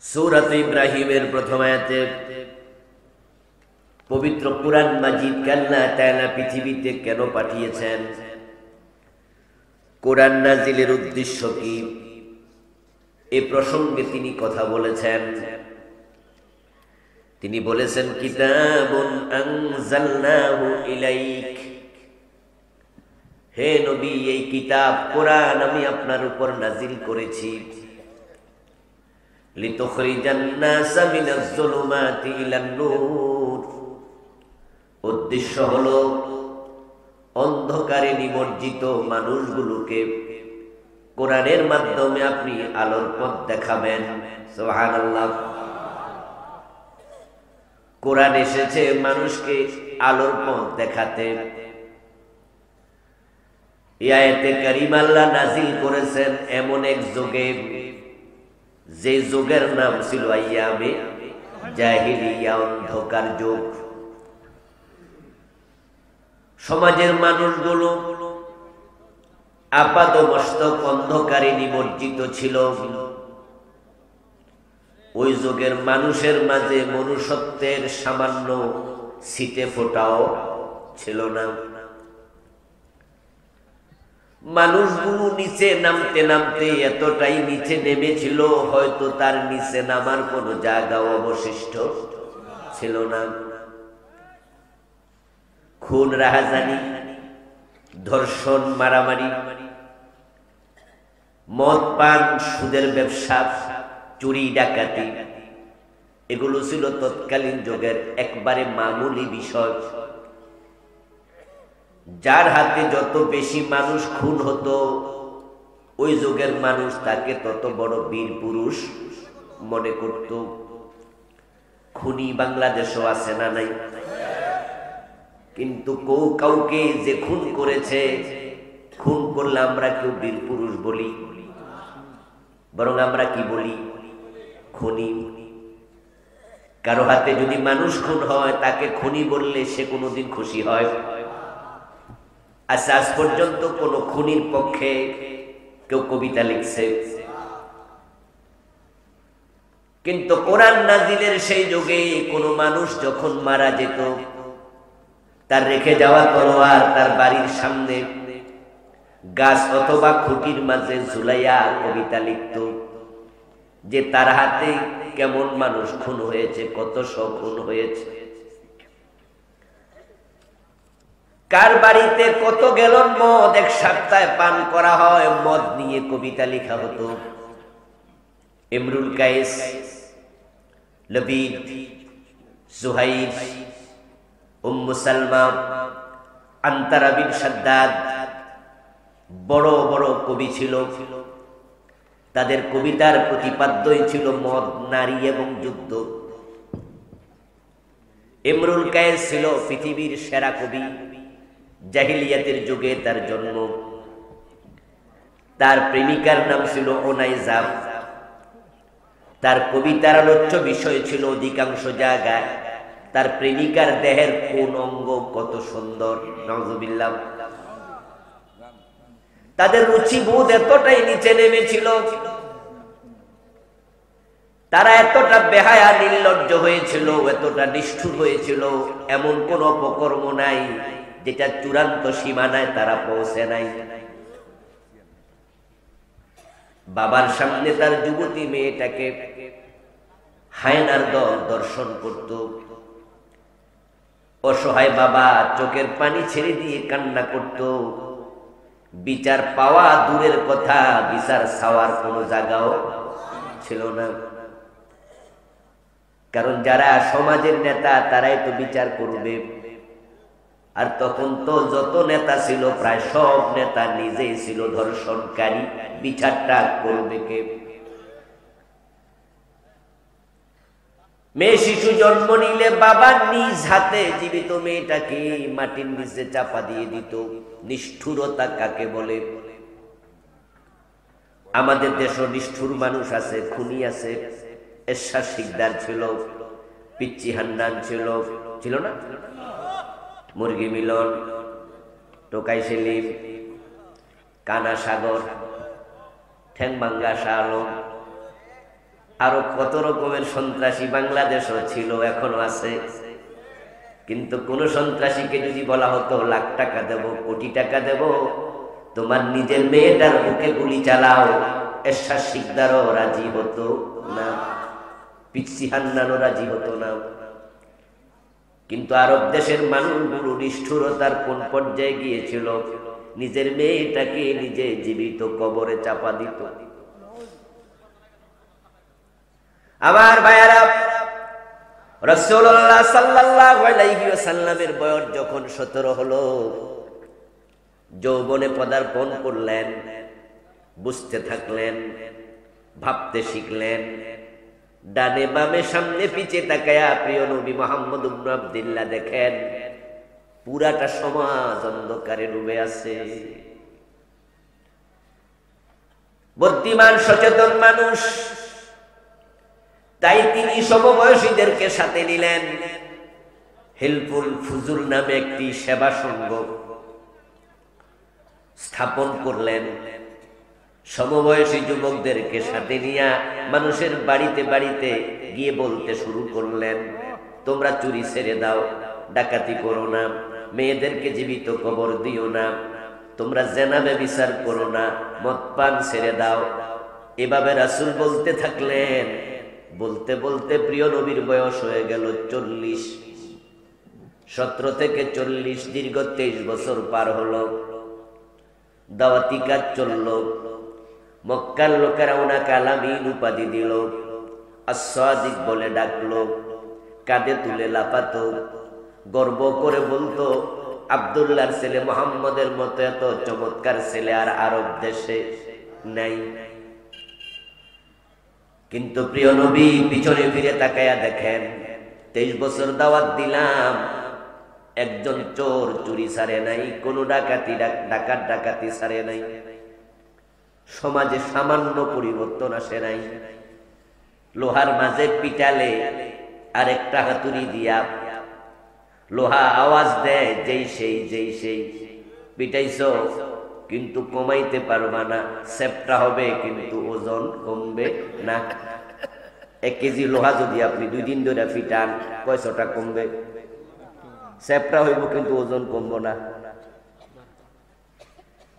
সূরাত ইব্রাহিমের প্রথম আয়াতে পবিত্র কুরআন মাজিদকে আল্লাহ তাআলা পৃথিবীতে কেন পাঠিয়েছেন, কুরআন নাজিলের উদ্দেশ্য কি, এ প্রসঙ্গে তিনি কথা বলেছেন। তিনি বলেছেন, কিতাবুন আনজালনাহু ইলাইক, হে নবী, এই কিতাব কুরআন আমি আপনার উপর নাজিল করেছি। লিতুখরিজান নাসা মিনাজ যুলুমাতি ইলান নূর, উদ্দেশ্য হলো অন্ধকারে নিমজ্জিত মানুষগুলোকে কোরআনের মাধ্যমে আপনি আলোর পথ দেখাবেন। সুবহানাল্লাহ। কোরআন এসেছে মানুষকে আলোর পথ দেখাতে। এই আয়াতে কারিমা আল্লাহ নাজিল করেছেন এমন এক যুগে, যে যুগের নাম ছিল আইয়ামে জাহিলিয়া, অন্ধকার যুগ। সমাজের মানুষগুলো আপাতমস্তক অন্ধকারে নিমজ্জিত ছিল। ওই যুগের মানুষের মাঝে মনুষ্যত্বের সামান্য ছিটে ফোঁটাও ছিল না। মানুষগুলো নিচে নামতে নামতে এতটাই নিচে নেমেছিল, হয়তো তার নিচে নামার কোনো জায়গাও অবশিষ্ট ছিল না। খুন, রাহাজানি, ধর্ষণ, মারামারি, মদ পান, সুদের ব্যবসা, চুরি ডাকাতি, এগুলো ছিল তৎকালীন যুগের একবারে মামুলি বিষয়। যার হাতে যত বেশি মানুষ খুন হতো, ওই যুগের মানুষ তাকে তত বড় বীর পুরুষ মনে করত। খুনি বাংলাদেশও আছে না নাই? কিন্তু কাউকে যে খুন করেছে, খুন করলে আমরা কেউ বীর পুরুষ বলি, বরং আমরা কি বলি? খুনি। কারো হাতে যদি মানুষ খুন হয়, তাকে খুনি বললে সে কোনোদিন খুশি হয়? আজ পর্যন্ত কোন খুনির পক্ষে কেউ কবিতা লিখছে? কিন্তু কোরআন নাজিলের সেই যুগে কোন মানুষ যখন মারা যেত, তার রেখে যাওয়া তলোয়ার তার বাড়ির সামনে গাছ অথবা খুঁটির মাঝে ঝুলাইয়া কবিতা লিখত যে তার হাতে কেমন মানুষ খুন হয়েছে, কত শো খুন হয়েছে, কার বাড়িতে কত গ্যালন মদ এক সপ্তাহে পান করা হয়। মদ নিয়ে কবিতা লেখা হতো। ইমরুল কায়েস, লবিদ, সুহাইব, উম্মু সালমা, আনতারা বিন শাদ্দাদ বড় বড় কবি ছিল। তাদের কবিতার প্রতিপাদ্যই ছিল মদ, নারী এবং যুদ্ধ। ইমরুল কায়েস ছিল পৃথিবীর সেরা কবি। জাহিলিয়াতের যুগে তার জন্ম। তার প্রেমিকার নাম ছিল ওনাইজা। তার কবিতার আলোচ্য বিষয় ছিল অধিকাংশ জায়গায় তার প্রেমিকার দেহের কোন অঙ্গ কত সুন্দর। নাউজুবিল্লাহ। তাদের রুচিবোধ এতটাই নিচে নেমেছিল, তারা এতটা বেহায়া নির্লজ্জ হয়েছিল, এতটা নিষ্ঠুর হয়েছিল, এমন কোন অপকর্ম নাই যেটা চূড়ান্ত সীমানায় তারা পৌঁছে নাই। বাবার সামনে তার যুবতী মেয়েটাকে হায়নার দল দর্শন করত। অসহায় বাবা চোখের পানি ছেড়ে দিয়ে কান্না করত। বিচার পাওয়া দূরের কথা, বিচার চাওয়ার কোনো জায়গাও ছিল না। কারণ যারা সমাজের নেতা তারাই তো বিচার করবে। আর তখন তো যত নেতা ছিল প্রায় সব নেতা নিজেই ছিল ধর্ষণকারী। বিচারটা করবে কে? মেয়ে শিশু জন্ম নিলে বাবা নিজ হাতে জীবিত মেয়েটাকে মাটির নিচে চাপা দিয়ে দিত। নিষ্ঠুরতা কাকে বলে? আমাদের দেশে নিষ্ঠুর মানুষ আছে, খুনি আছে। এরশাদ শিকদার ছিল, পিচ্চি হান্নান ছিল, ছিল না? মুরগি মিলন, টোকাই সেলিম, কানা সাগর, ঠ্যাংবাঙ্গা শাহ আলম, আরো কত রকমের সন্ত্রাসী বাংলাদেশও ছিল, এখনো আছে। কিন্তু কোন সন্ত্রাসীকে যদি বলা হতো লাখ টাকা দেব, কোটি টাকা দেব, তোমার নিজের মেয়েটার বুকে গুলি চালাও, এরশাদ শিকদারও রাজি হতো না, পিচ্চি হান্নানও রাজি হতো না। কিন্তু আরব দেশের মানুষগুলো নিষ্ঠুরতার কোন পর্যায়ে গিয়েছিল, নিজের মেয়েটাকে নিজে জীবিত কবরে চাপা দিত। আমার ভাইয়ারা, রাসূলুল্লাহ সাল্লাল্লাহু আলাইহি ওয়াসাল্লামের বয়স যখন 17 হলো, যৌবনে পদার্পণ করলেন, বুঝতে থাকলেন, ভাবতে শিখলেন, ডানে বামে সামনে পিছে তাকায়া প্রিয় নবী মুহাম্মদ ইবনে আব্দুল্লাহ দেখেন পুরাটা সমাজ অন্ধকারে ডুবে আছে। বুদ্ধিমান সচেতন মানুষ, তাই তিনি সমবয়সীদেরকে সাথে নিলেন। হেল্পফুল ফুজুল নামে একটি সেবা সংঘ স্থাপন করলেন। সমবয়সী যুবকদেরকে সাথে নিয়ে মানুষের বাড়িতে বাড়িতে গিয়ে বলতে শুরু করলেন, তোমরা চুরি ছেড়ে দাও, ডাকাতি করো না, মেয়েদেরকে জীবিত কবর দিও না, তোমরা জেনা ব্যভিচার করো না, মদ পান ছেড়ে দাও। এভাবে রাসূল বলতে থাকলেন। বলতে বলতে প্রিয় নবীর বয়স হয়ে গেল 40। 17 থেকে 40 দীর্ঘ 23 বছর পার হলো। দাওয়াতি কাজ চলল। মক্কার লোকেরা ওনাকে আলামিন উপাধি দিল, as-সাদিক বলে ডাকলো, কাঁধে তুলে লাফাতো, গর্ব করে বলতো আব্দুল্লাহর ছেলে মুহাম্মদের মতো এত চমৎকার ছেলে আর আরব দেশে নাই। কিন্তু প্রিয় নবী পিছনে ফিরে তাকায়া দেখেন 23 বছর দাওয়াত দিলাম, একজন চোর চুরি ছাড়ে নাই, কোন ডাকাতি ছাড়ে নাই, সমাজে সামান্য পরিবর্তন আসে নাই। লোহার মাঝে পিটালে আর একটা হাতুড়ি দিয়া লোহা আওয়াজ দেয়, যেই সেই পিটাইছো কিন্তু কমাইতে পারবা না, সেপটা হবে কিন্তু ওজন কমবে না। 1 কেজি লোহা যদি আপনি 2 দিন ধরে পিটান, কয়শটা কমবে? সেপটা হইব কিন্তু ওজন কমবো না।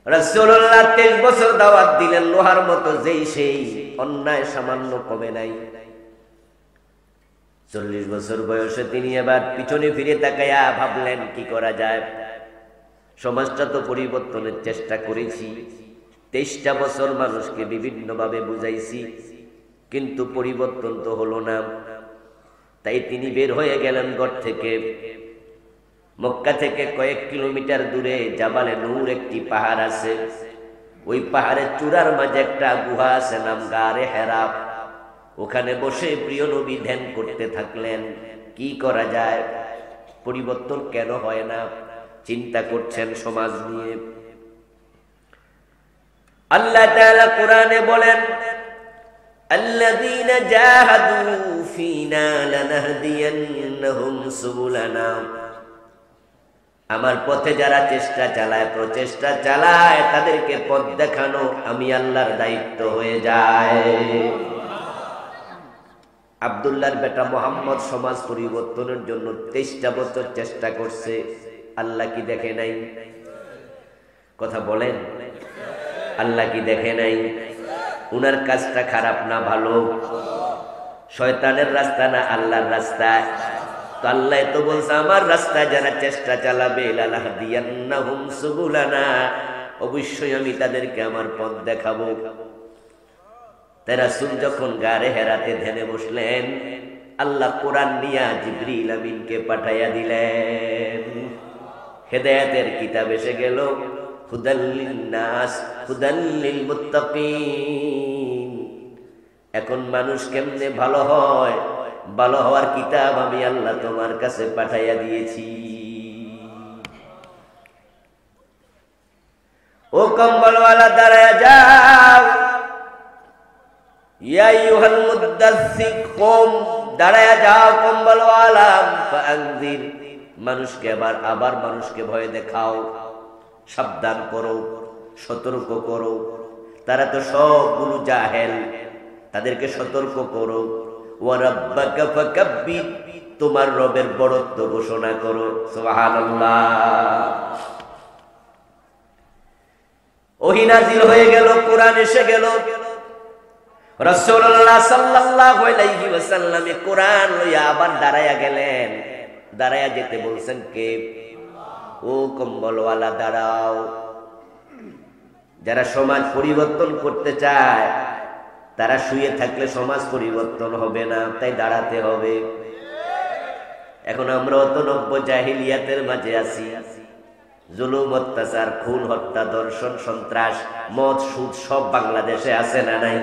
রাসূলুল্লাহ 23 বছর দাওয়াত দিলেন, লোহার মতো যেই সেই, অন্যায় সামান্য কমে নাই। 40 বছর বয়সে তিনি এবার পিছনে ফিরে তাকায়া ভাবলেন কি করা যায়। সমাজটা তো পরিবর্তনের চেষ্টা করেছি, 23টা বছর মানুষকে বিভিন্নভাবে বুঝাইছি, কিন্তু পরিবর্তন তো হলো না। তাই তিনি বের হয়ে গেলেন ঘর থেকে। মক্কা থেকে কয়েক কিলোমিটার দূরে জাবালে নূর একটি পাহাড় আছে। ওই পাহাড়ের চূড়ার মাঝে একটা গুহা আছে, নাম গারে হেরা। ওখানে বসে প্রিয় নবী ধ্যান করতে থাকলেন, কি করা যায়, পরিবর্তন কেন হয় না, চিন্তা করছেন সমাজ নিয়ে। আল্লাহ তাআলা কোরআনে বলেন, আল্লাযীনা জাহাদু ফীনা লানাহদিয়ান্নাহুম সুবুলানা। আমার পথে যারা চেষ্টা চালায়, প্রচেষ্টা চালায়, তাদেরকে পথ দেখানো আমি আল্লাহর দায়িত্ব হয়ে যায়। আব্দুল্লাহর বেটা মুহাম্মদ সমাজ পরিবর্তনের জন্য 23টা বছর চেষ্টা করছে, আল্লাহ কি দেখে নাই? কথা বলেন, আল্লাহ কি দেখে নাই? উনার কাজটা খারাপ না ভালো? শয়তানের রাস্তা না আল্লাহর রাস্তা? তো আল্লাহ তো বলছে আমার রাস্তায় যারা চেষ্টা চালাবে লানাহদিয়ান্নাহুম সুবুলানা, অবশ্যই আমি তাদেরকে আমার পথ দেখাবো। তাই রাসূল যখন গারে হেরাতে ধ্যানে বসলেন, আল্লাহ কোরআন নিয়া জিবরিল আমিনকে পাঠাইয়া দিলেন। হেদায়েতের কিতাব এসে গেল, হুদাল লিন্নাস হুদাল লিল মুত্তাকিন। এখন মানুষ কেমনে ভালো হয়, ভালো হওয়ার কিতাব আমি আল্লাহ তোমার কাছে পাঠাইয়া দিয়েছি। ও কম্বলওয়ালা দাঁড়ায়া যাও, ইয়া আইয়ুহাল মুদ্দাসসির কুম, দাঁড়ায়া যাও কম্বলওয়ালা, ফাআনজির, মানুষকে আবার মানুষকে ভয় দেখাও, সাবধান করো, সতর্ক করো। তারা তো সবগুলো জাহেল, তাদেরকে সতর্ক করো। ওয়া রাব্বাকা ফাকাব্বির, তোমার রবের বড়ত্ব ঘোষণা করো। সুবহানাল্লাহ। ওহী নাযিল হয়ে গেল, কোরআন এসে গেল। রাসূলুল্লাহ সাল্লাল্লাহু আলাইহি ওয়াসাল্লাম কোরআন লইয়া আবার দাঁড়ায়া গেলেন। দাঁড়ায়া যেতে বলছেন কে? ও কম্বলওয়ালা দাঁড়াও। যারা সমাজ পরিবর্তন করতে চায় তারা শুয়ে থাকলে সমাজ পরিবর্তন হবে না, তাই দাঁড়াতে হবে। এখন আমরা অত নব্য জাহিলিয়াতের মাঝে আছি। জুলুম, অত্যাচার, খুন, হত্যা, ধর্ষণ, সন্ত্রাস, মদ, সুদ সব বাংলাদেশে আছে না নাই?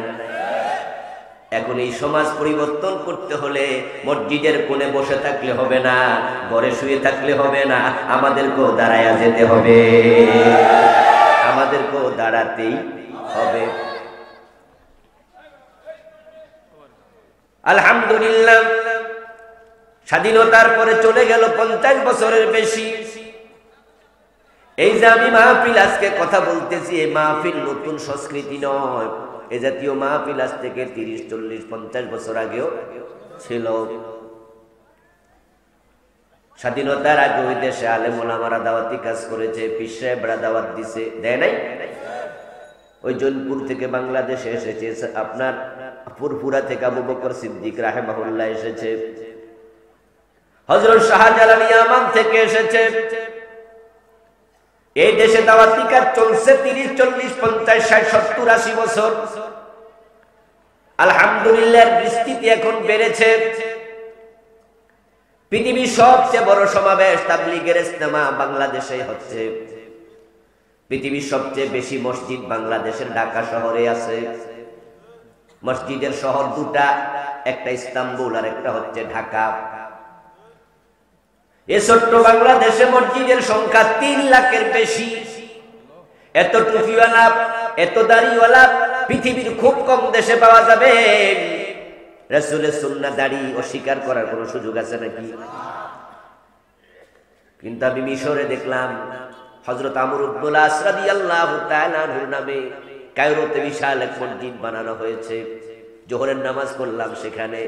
এখন এই সমাজ পরিবর্তন করতে হলে মসজিদের কোণে বসে থাকলে হবে না, ঘরে শুয়ে থাকলে হবে না, আমাদেরকেও দাঁড়ায়া যেতে হবে, আমাদেরকেও দাঁড়াতেই হবে। আলহামদুলিল্লাহ, স্বাধীনতার পরে চলে গেল 50 বছরের বেশি। এই যে আমি মাহফিল আজকে কথা বলতেছি, এই মাহফিল নতুন সংস্কৃতি নয়। এ জাতীয় মাহফিল আজ থেকে 30, 40, 50 বছর আগেও ছিল। স্বাধীনতার আগে ওই দেশে আলেম ওলামারা দাওয়াতি কাজ করেছে, পীর সাহেবরা দাওয়াত দিছে, দেয় নাই? ওই জৌনপুর থেকে বাংলাদেশে এসেছে, আপনার ফুরফুরা থেকে আবু বকর সিদ্দিক রাহিমাহুল্লাহ এসেছে, হযরত শাহজালাল ইয়ামান থেকে এসেছে। এই দেশে দাওয়াতি কাজ চলছে 30, 40, 50, 60, 70, 80 বছর। আলহামদুলিল্লাহ, বিস্তৃতি এখন বেড়েছে। পৃথিবীর সবচেয়ে বড় সমাবেশ তাবলীগের ইজতেমা বাংলাদেশে হচ্ছে। পৃথিবীর সবচেয়ে বেশি মসজিদ বাংলাদেশের ঢাকা শহরে আছে। মসজিদের শহর দুটা, একটা ইস্তাম্বুল আর একটা হচ্ছে ঢাকা। এই ছোট্ট বাংলাদেশে মসজিদের সংখ্যা 3 লাখের বেশি। এত টুপিওয়ালা, এত দাড়িওয়ালা পৃথিবীর খুব কম দেশে পাওয়া যাবে। রাসূলের সুন্নাহ দাড়ি অস্বীকার করার কোনো সুযোগ আছে নাকি? কিন্তু আমি মিশরে দেখলাম হযরত আমর ইবনুল আস রাদিয়াল্লাহু তাআলা আনহুর নামে কায়রোতে বিশাল এক মসজিদ বানানো হয়েছে। জোহরের নামাজ পড়লাম সেখানে,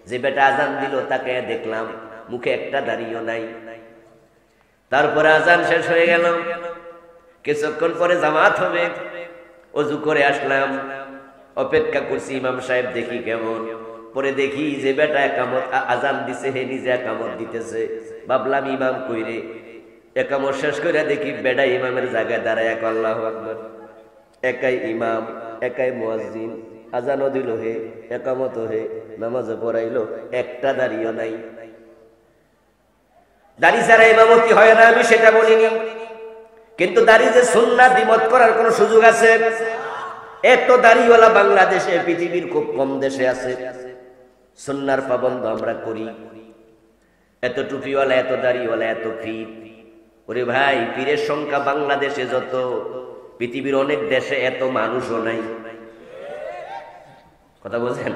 যে বেটা আজান দিল তাকে দেখলাম মুখে একটা দাড়িও নাই। তারপরে আজান শেষ হয়ে গেল, কিছুক্ষণ পরে জামাত হবে। ওযু করে আসলাম, অপেক্ষা করছি ইমাম সাহেব দেখি কেমন। পরে দেখি যে বেটা একামত আজান দিছে, হে নিজে একামত দিতেছে। ভাবলাম ইমাম কইরে, একামত শেষ করে দেখি বেটা ইমামের জায়গায় দাঁড়ায় আল্লাহু আকবার। একাই ইমাম, একাই মুয়াজ্জিন, আজানও দিল হে, একামত হে, নামাজও পড়াইলো, একটা দাড়িও নাই। দাড়ি ছাড়া ইমামতি হয় না আমি সেটা বলিনি, কিন্তু দাড়ি যে সুন্নাহ দ্বিমত করার কোন সুযোগ আছে? এত দাড়িওয়ালা বাংলাদেশে পৃথিবীর খুব কম দেশে আছে। সুন্নাহর পাবন্ধ আমরা করি। এত টুপিওয়ালা, এত দাড়িওয়ালা, এত পীর। ওরে ভাই, পীরের সংখ্যা বাংলাদেশে যত, পৃথিবীর অনেক দেশে এত মানুষও নাই। কথা বলছেন?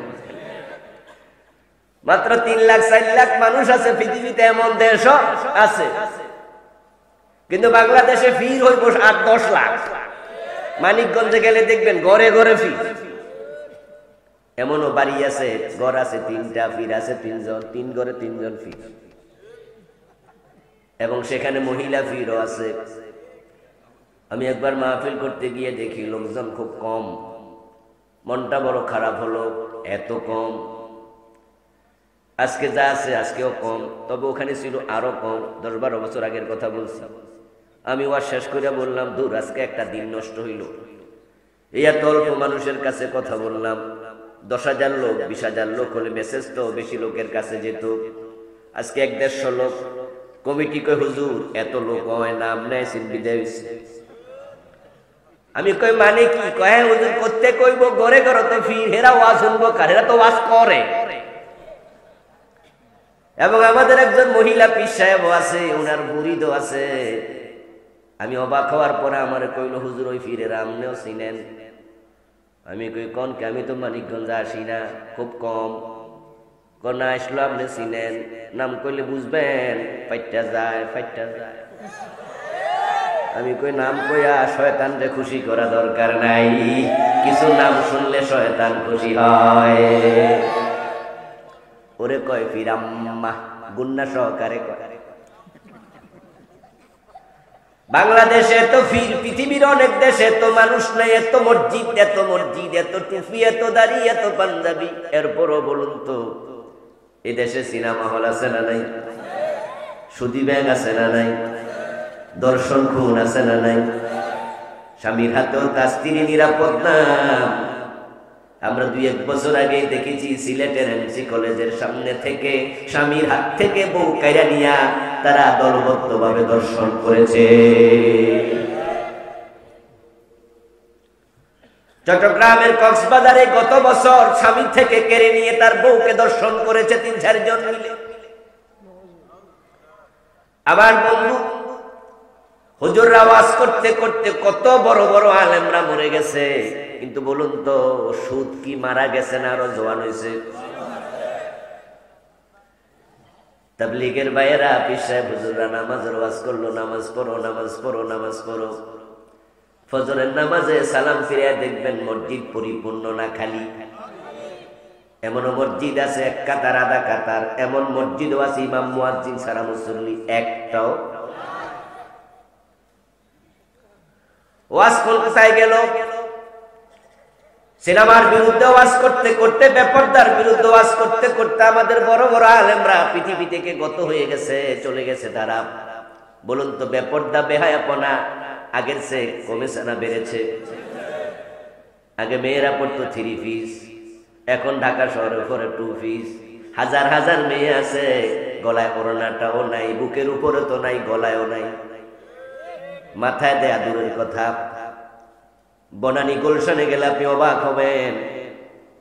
মাত্র 3 লাখ 4 লাখ মানুষ আছে পৃথিবীতে, এমন দেশও আছে। কিন্তু বাংলাদেশে পীর হইব 8-10 লাখ। মানিকগঞ্জে গেলে দেখবেন ঘরে ঘরে পীর। এমনও বাড়ি আছে, ঘর আছে 3টা, পীর আছে 3 জন, 3 ঘরে 3 জন পীর। এবং সেখানে মহিলা পীরও আছে। আমি একবার মাহফিল করতে গিয়ে দেখি লোকজন খুব কম। মনটা বড় খারাপ হলো, এত কম। আজকে যা আছে আজকেও কম, তবে ওখানে ছিল আরো কম। 10-12 বছর আগের কথা বলছি। আমি ওয়াজ শেষ করে বললাম, দূর, আজকে একটা দিন নষ্ট হইল। এই এত অল্প মানুষের কাছে কথা বললাম। 10,000 লোক, 20,000 লোক হলে মেসেজ তো বেশি লোকের কাছে যেত। আজকে 1-150 লোক। কমিটি কই, হুজুর এত লোক হয় না, আপনি বিদায়। আমি কই মানে কি? কয় হুজুর করতে কইব, ঘরে ঘরে তো পীর, হেরা ওয়াজ শুনবো কার? হেরা তো ওয়াজ করে। এবং আমাদের একজন মহিলা পীর সাহেব আছে, ওনার মুরিদও আছে। আমি অবাক হওয়ার পরে আমার কইল, হুজুর ওই পীরেরা আপনিও চিনেন? আমি কই কোন কে? আমি তো মানিকগঞ্জ আসি না, খুব কম। না আসলো আপনি চিনেন? নাম কইলে বুঝবেন, ফাইটটা যায়, ফাইটটা যায়। আমি কই নাম কইয়া শয়তানরে খুশি করা দরকার নাই। কিছু নাম শুনলে শয়তান খুশি হয়। ওরে কয় ফিরাম্মা, গুন্না সহকারে কয়। বাংলাদেশে তো ফির, পৃথিবীর অনেক দেশে তো মানুষ নাই, এত মসজিদ, এত মসজিদ, এত টুপি, এত দাড়ি, এত পাঞ্জাবি, এরপরও বলুন তো এই দেশে সিনেমা হল আছে না নাই? সুদি ব্যাগ আছে না নাই? দর্শন খুন আছে না নাই? স্বামীর হাতেও তার স্ত্রী নিরাপদ না। আমরা 2-1 বছর আগে দেখেছি সিলেটের এমসি কলেজের সামনে থেকে স্বামীর হাত থেকে বউ কাইরা নিয়া তারা দলবদ্ধভাবে দর্শন করেছে। চট্টগ্রামের কক্সবাজারে গত বছর স্বামী থেকে কেড়ে নিয়ে তার বউকে দর্শন করেছে 3-4 জন মিলে। আমার বন্ধু হুজুররা ওয়াজ করতে করতে কত বড় বড় আলেমরা মরে গেছে, কিন্তু বলুন তো সুদ কি মারা গেছে না আরো জওয়ান হয়েছে? তাবলীগের ভাইয়েরা, পীর সাহেব হুজুররা নামাজের ওয়াজ করলো, নামাজ পড়ো, নামাজ পড়ো, নামাজ পড়ো। ফজরের নামাজে সালাম ফিরিয়ে দেখবেন মসজিদ পরিপূর্ণ না খালি। এমন মসজিদ আছে 1 কাতার, আধা কাতার, এমন মসজিদও আছে ইমাম মুয়াজ্জিন ছাড়া মুসল্লি একটাও। ওয়াজ কোথায় গেল? সিনেমার বিরুদ্ধে ওয়াজ করতে করতে, বেপরদার বিরুদ্ধে ওয়াজ করতে করতে আমাদের বড় বড় আলেমরা পৃথিবী থেকে গত হয়ে গেছে, চলে গেছে তারা। বলুন তো বেপরদা, বেহায়াপনা আগের চেয়ে কমেছে না বেড়েছে? আগে মেয়েরা পড়তো 3 পিস, এখন ঢাকা শহরে পরে 2 পিস। হাজার হাজার মেয়ে আছে, গলায় ওড়নাটাও নাই, বুকের উপরে তো নাই, গলায়ও নাই, মাথায় দেয়া দূরের কথা। বনানী গুলশানে গেলে আপনি অবাক হবেন,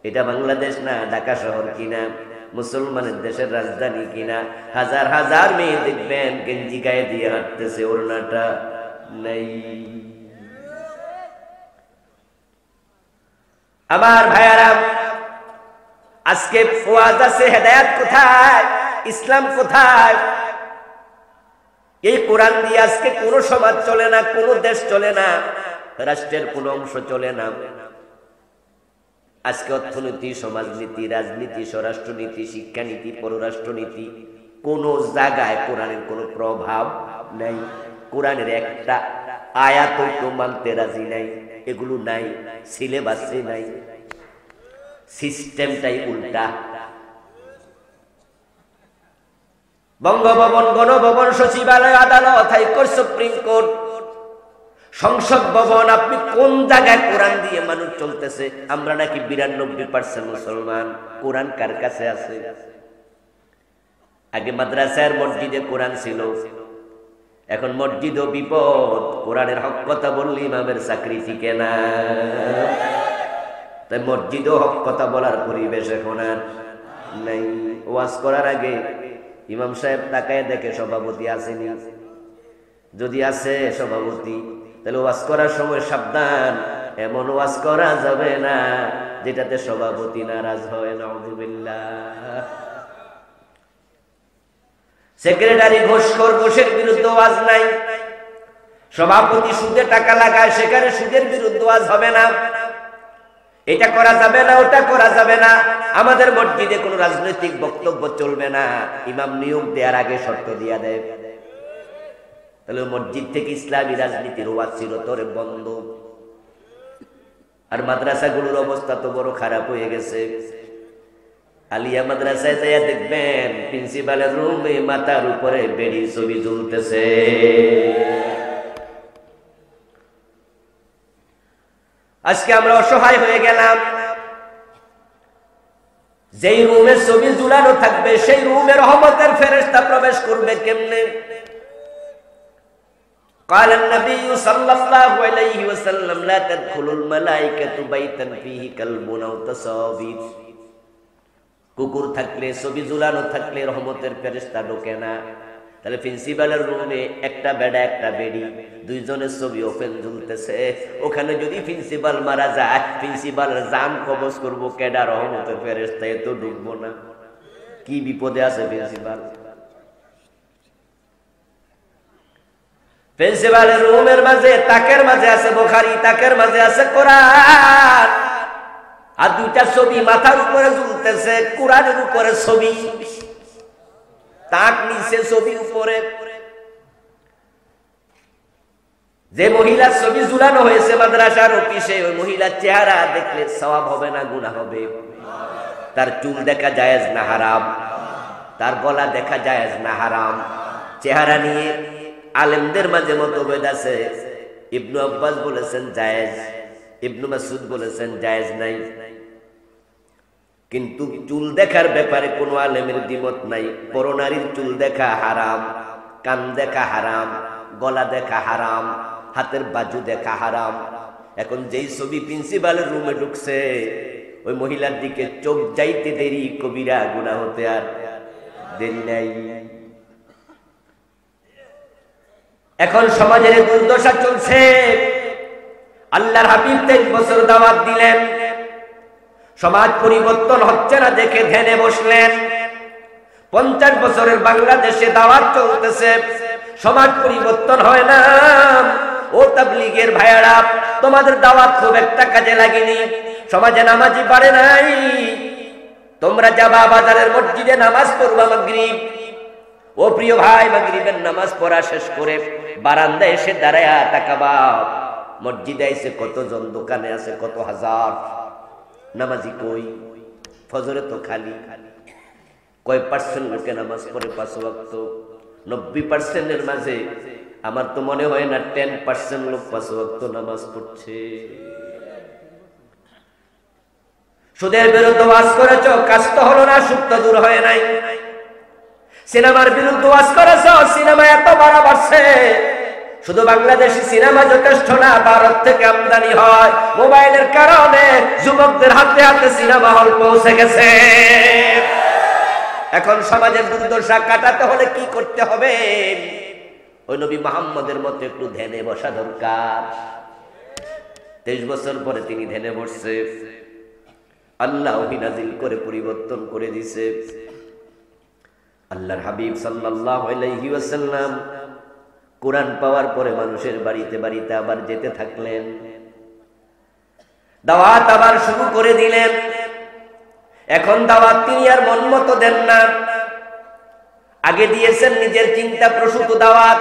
এটা বাংলাদেশ না, ঢাকা শহর কিনা, মুসলমানের দেশের রাজধানী কিনা। হাজার হাজার মেয়ে দেখবেন গেঞ্জি গায়ে দিয়ে হাঁটতেছে, ওড়নাটা নাই। আমার ভাইয়ারা, আজকে ওয়াজ আছে, হেদায়েত কোথায়? ইসলাম কোথায়? এই কোরআন দিয়ে আজকে কোন সমাজ চলে না, কোন দেশ চলে না, রাষ্ট্রের কোন অংশ চলে না। আজকে অর্থনীতি, সমাজনীতি, রাজনীতি, স্বরাষ্ট্রনীতি, শিক্ষানীতি, পররাষ্ট্রনীতি, কোন জায়গায় কোরআনের কোন প্রভাব নাই। কোরআনের একটা আয়াত তো মানতে রাজি নাই, এগুলো নাই, সিলেবাসে নাই, সিস্টেমটাই উল্টা। বঙ্গভবন, গণভবন, সচিবালয়, আদালত, হাইকোর্ট, সুপ্রিম কোর্ট, সংসদ ভবন, আপনি কোন জায়গায় কোরআন দিয়ে মানুষ চলতেছে? আমরা নাকি 92% মুসলমান। কোরআন কার কাছে আছে? আগে মাদ্রাসার মসজিদে কোরআন ছিল, এখন মসজিদও বিপদ। কোরআনের হক কথা বললে ইমামের চাকরি টিকে না, তাই মসজিদও হক কথা বলার পরিবেশ এখন আর নাই। ওয়াজ করার আগে ইমাম সাহেব তাকায় দেখে সভাপতি আসেনি, যদি আছে সভাপতি, তাহলে ওয়াজ করার সময় সাবধান, এমন ওয়াজ করা যাবে না যেটাতে সভাপতি নারাজ হয়। নাউযুবিল্লাহ। সেক্রেটারি ঘুষখোর, ঘুষের বিরুদ্ধে ওয়াজ নাই। সভাপতি সুদে টাকা লাগায়, সেখানে সুদের বিরুদ্ধে ওয়াজ হবে না। এটা করা যাবে না, ওটা করা যাবে না। আমাদের মসজিদে কোনো রাজনৈতিক বক্তব্য চলবে না। ইমাম নিয়োগ দেওয়ার আগে শর্ত দিয়া দেয়, তাহলে মসজিদ থেকে ইসলামী রাজনীতির ওয়াজ ছিল তোরে বন্ধ। আর মাদ্রাসাগুলোর অবস্থা তো বড় খারাপ হয়ে গেছে। আলিয়া মাদ্রাসায় যাইয়া দেখবেন প্রিন্সিপালের রুমে মাথার উপরে বেড়ির ছবি ঝুলতেছে। আজকে আমরা অসহায় হয়ে গেলাম। যেই রুমে ছবি ঝুলানো থাকবে সেই রুমে রহমতের ফেরেশতা প্রবেশ করবে কেমনে? قال النبي صلى الله عليه وسلم لا تدخل الملائكة بيتا فيه كلب أو تصاوير। কুকুর থাকলে, ছবি ঝুলানো থাকলে রহমতের ফেরেশতা ঢোকে না। তাহলে প্রিন্সিপালের রুমে একটা বেডা একটা বেডি, দুইজনের ছবি ওপেন ঝুলতেছে, ওখানে যদি প্রিন্সিপাল মারা যায়, প্রিন্সিপালের জান কবজ করবো কেডা? রহমতের ফেরেশতা। এ তো ঢুকবো না। কি বিপদে আছে প্রিন্সিপাল? প্রিন্সিপালের রুমের মাঝে, তাকের মাঝে আছে বুখারী, তাকের মাঝে আছে কোরআন। আর দুইটা ছবি মাথার উপরে ঝুলতেছে, কোরআনের উপরে ছবি, তাক নিচে ছবি উপরে। যে মহিলার ছবি ঝুলানো হয়েছে মাদ্রাসার অফিসে, ওই মহিলার চেহারা দেখলে সওয়াব হবে না গুনাহ হবে? তার চুল দেখা জায়েজ না হারাম? তার গলা দেখা জায়েজ না হারাম? চেহারা নিয়ে আলেমদের মাঝে মতভেদ আছে। ইবনু আব্বাস বলেছেন জায়েজ, ইবনু মাসউদ বলেছেন জায়েজ নাই। কিন্তু চুল দেখার ব্যাপারে কোনো আলেমের দ্বিমত নাই। পরনারীর চুল দেখা হারাম, কান দেখা হারাম, গলা দেখা হারাম, হাতের বাজু দেখা হারাম। এখন যেই ছবি প্রিন্সিপালের রুমে ঢুকছে, ওই মহিলার দিকে চোখ যাইতে দেরি, কবিরা গুনাহ হতে আর দেরি নাই। এখন সমাজের দুর্দশা চলছে। আল্লাহর হাবিব 23 বছর দাওয়াত দিলেন, সমাজ পরিবর্তন হচ্ছে না দেখে ধ্যানে বসলেন। 50 বছরের বাংলাদেশে দাওয়াত চলতেছে, সমাজ পরিবর্তন হয় না। ও তাবলীগের ভাইয়ারা, তোমাদের দাওয়াত খুব একটা কাজে লাগেনি, সমাজে নামাজি বাড়ে নাই। তোমরা যাবা বাজারের মসজিদে নামাজ পড়বা মাগরিব। ও প্রিয় ভাই, মাগরিবের নামাজ পড়া শেষ করে বারান্দায় এসে দাঁড়ায়া তাকাবা, মসজিদে এসে কতজন, দোকানে আছে কত হাজার, নামাজি কই? ফজরে তো খালি। কয় পার্সেন্ট লোকে নামাজ পড়ে 5 ওয়াক্ত? 90%-এর মাঝে আমার তো মনে হয় না 10% লোক 5 ওয়াক্ত নামাজ পড়ছে। সুদের বিরুদ্ধে ওয়াজ করেছ, কাজ তো হলো না, সুদ তো দূর হয় নাই। সিনেমার বিরুদ্ধে ওয়াজ করেছ, সিনেমা এত বাড়া বাড়ছে। শুধু বাংলাদেশি সিনেমা যথেষ্ট না, ভারত থেকে আমদানি হয়। মোবাইলের কারণে যুবকদের হাতে হাতে সিনেমা হল পৌঁছে গেছে। এখন সমাজের দুর্দশা কাটাতে হলে কি করতে হবে? ওই নবী মুহাম্মদের মতো একটু ধ্যানে বসা দরকার। 23 বছর পরে তিনি ধ্যানে বসছে, আল্লাহ ওহী নাযিল করে পরিবর্তন করে দিয়েছে। আল্লাহর হাবিব সাল্লাল্লাহু আলাইহি ওয়াসাল্লাম কোরআন পাওয়ার পরে মানুষের বাড়িতে বাড়িতে আবার যেতে থাকলেন, দাওয়াত আবার শুরু করে দিলেন। এখন দাওয়াত তিনি আর মন মতো দেন না, আগে দিয়েছেন নিজের চিন্তা প্রসূত দাওয়াত।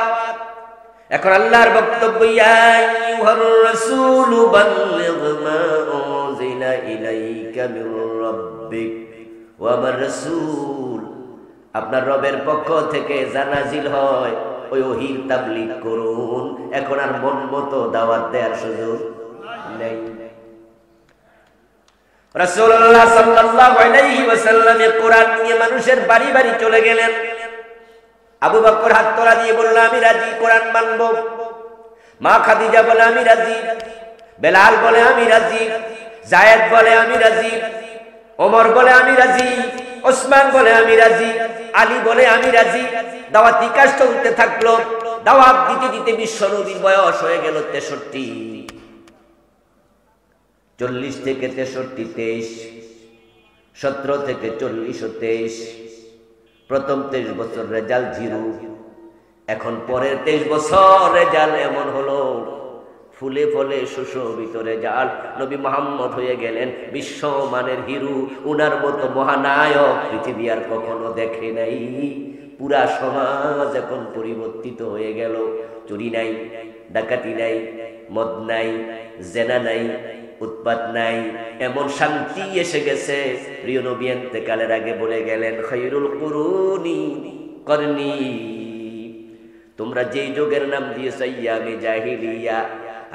এখন আল্লাহর বক্তব্য, ইয়া আইয়ুহার রাসূলু বাল্লিগ মা উনজিলা ইলাইকা মির রাব্বিক, ওয়া আমার রাসূল, আপনার রবের পক্ষ থেকে যা নাজিল হয় ওই ওহীর তাবলীগ করুন। এখন আর মন মতো দাওয়াত দেওয়ার সুযোগ নেই। রাসূলুল্লাহ সাল্লাল্লাহু আলাইহি ওয়াসাল্লাম কোরআন নিয়ে মানুষের বাড়ি বাড়ি চলে গেলেন। আবু বকর হাত তোলা দিয়ে বলল, আমি রাজি, কোরআন মানব। মা খাদিজা বলে, আমি রাজি। বেলাল বলে, আমি রাজি। যায়েদ বলে, আমি রাজি। ওমর বলে, আমি রাজি। ওসমান বলে, আমি রাজি। আলী বলে, আমি রাজি। দাওয়াতি কাজ চলতে থাকলো। দাওয়াত দিতে দিতে বিশ্বনবীর বয়স হয়ে গেল 63। 40 থেকে 63 23, 17 থেকে 40 ও 23। প্রথম 23 বছর রেজাল্ট 0। এখন পরের 23 বছর রেজাল্ট এমন হলো, ফুলে ফলে সুশোভিত রেজাল্ট। নবী মুহাম্মদ হয়ে গেলেন বিশ্বমানের হিরো। উনার মতো মহানায়ক পৃথিবী আর কখনো দেখে নাই। পুরা সমাজ এখন পরিবর্তিত হয়ে গেল। চুরি নাই, ডাকাতি নাই, মদ নাই, জেনা নাই, উৎপাত নাই, এমন শান্তি এসে গেছে। প্রিয় নবী ইন্তেকালের আগে বলে গেলেন, খায়রুল কুরুনি করনি। তোমরা যেই যুগের নাম দিয়েছ আইয়ামে জাহিলিয়া,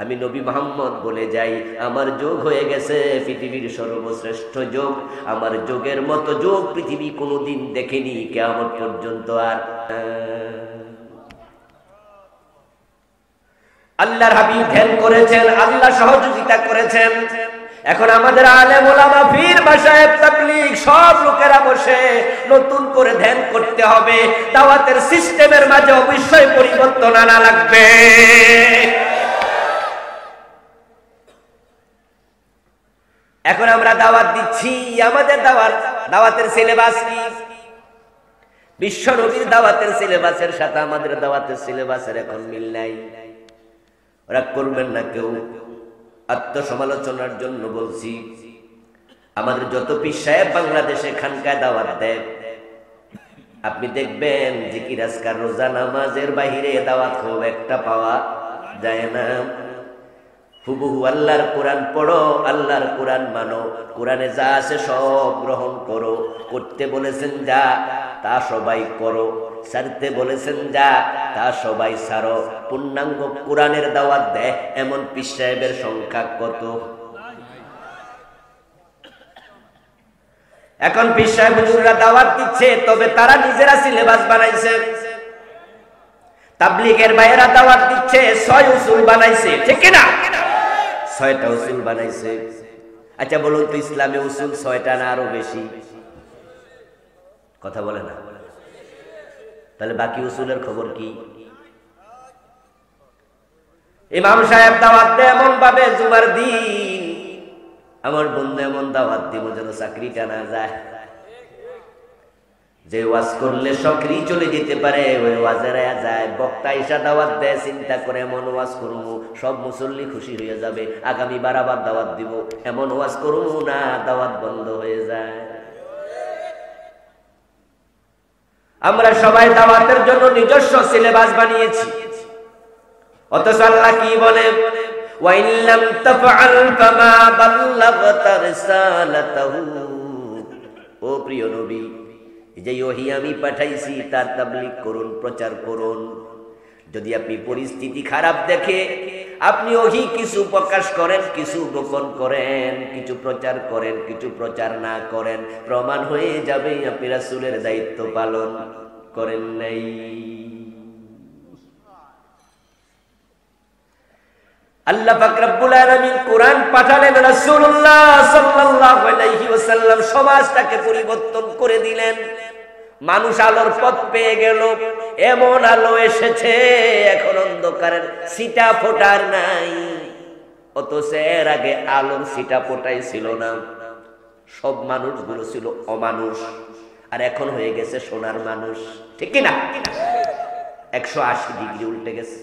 আমি নবী মুহাম্মদ বলে যাই, আমার যুগ হয়ে গেছে পৃথিবীর সর্বশ্রেষ্ঠ যুগ। আমার যুগের মতো যুগ পৃথিবী কোনোদিন দেখেনি, কিয়ামত পর্যন্ত। আর আল্লাহর হাবিব ধ্যান করেছেন, আল্লাহ সহযোগিতা করেছেন। এখন আমাদের আলেম ওলামা, পীর, মাশায়েখ, তাবলীগ সব লোকেরা বসে নতুন করে ধ্যান করতে হবে। দাওয়াতের সিস্টেমের মাঝে অবশ্যই পরিবর্তন আনা লাগবে। এখন আমরা দাওয়াত দিচ্ছি, আমাদের দাওয়াতের সিলেবাস কি? বিশ্ব নবীর দাওয়াতের সিলেবাসের সাথে আমাদের দাওয়াতের সিলেবাসের এখন মিল নাই। রাগ করবেন না কেউ, আত্মসমালোচনার জন্য বলছি। আমাদের যত পীর সাহেব বাংলাদেশে খানকায় দাওয়াত দেয়, আপনি দেখবেন জিকির আজকার রোজা নামাজের বাহিরে দাওয়াত খুব একটা পাওয়া যায় না। হুবহু আল্লাহর কোরআন পড়ো, আল্লাহর কোরআন মানো, কোরআনে যা আছে সব গ্রহণ করো। করতে বলেছেন যা, তা সবাই করো। ছাড়তে বলেছেন যা, তা সবাই ছাড়ো। পূর্ণাঙ্গ কোরআনের দাওয়াত দেয় এমন পীর সাহেবের সংখ্যা কত? এখন পীর সাহেব হুজুররা দাওয়াত দিচ্ছে, তবে তারা নিজেরা সিলেবাস বানাইছে। তাবলীগের ভাইয়েরা দাওয়াত দিচ্ছে, 6 উসুল বানাইছে, ঠিক কি না? 6টা উসুল বানাইছে। আচ্ছা বলুন তো, ইসলামে উসুল 6টা না আরো বেশি? কথা বলে না। তাহলে বাকি উসুলের খবর কি? ইমাম সাহেব দাওয়াত দেয় এমন ভাবে, জুমার দিন আমার বন্ধু এমন দাওয়াত দিব যেন চাকরিটা না যায়। যে ওয়াজ করলে চাকরি চলে যেতে পারে ওই ওয়াজের যায়। বক্তা ইসা দাওয়াত দেয়, চিন্তা করে এমন ওয়াজ করবো সব মুসল্লি খুশি হয়ে যাবে, আগামীবার আবার দাওয়াত দিব, এমন ওয়াজ করবো না দাওয়াত বন্ধ হয়ে যায়। আমরা সবাই দাওয়াতের জন্য নিজস্ব সিলেবাস বানিয়েছি, অথচ আল্লাহ কি বলে? ওয়াইন লাম তাফআল ফামা বাল্লাগতা রিসালাতাহু। ও প্রিয় নবী, যে ওহী আমি পাঠাইছি তার তাবলীগ করুন, প্রচার করুন। যদি আপনি পরিস্থিতি খারাপ দেখে আপনি ওহী কিছু প্রকাশ করেন, কিছু গোপন করেন, কিছু প্রচার করেন, কিছু প্রচার না করেন, প্রমাণ হয়ে যাবে আপনি রাসূলের দায়িত্ব পালন করেন নাই। আল্লাহ পাক রব্বুল আলামিন কোরআন পাঠালেন, রাসূলুল্লাহ সাল্লাল্লাহু আলাইহি ওয়াসাল্লাম সমাজটাকে পরিবর্তন করে দিলেন। মানুষ আলোর পথ পেয়ে গেল, এমন আলো এসেছে এখন অন্ধকারের ছিটা ফোটার নাই। অথচ এর আগে আলোর ছিটা ফোটাই ছিল না, সব মানুষগুলো ছিল অমানুষ, আর এখন হয়ে গেছে সোনার মানুষ, ঠিক কি না? 180 ডিগ্রি উল্টে গেছে।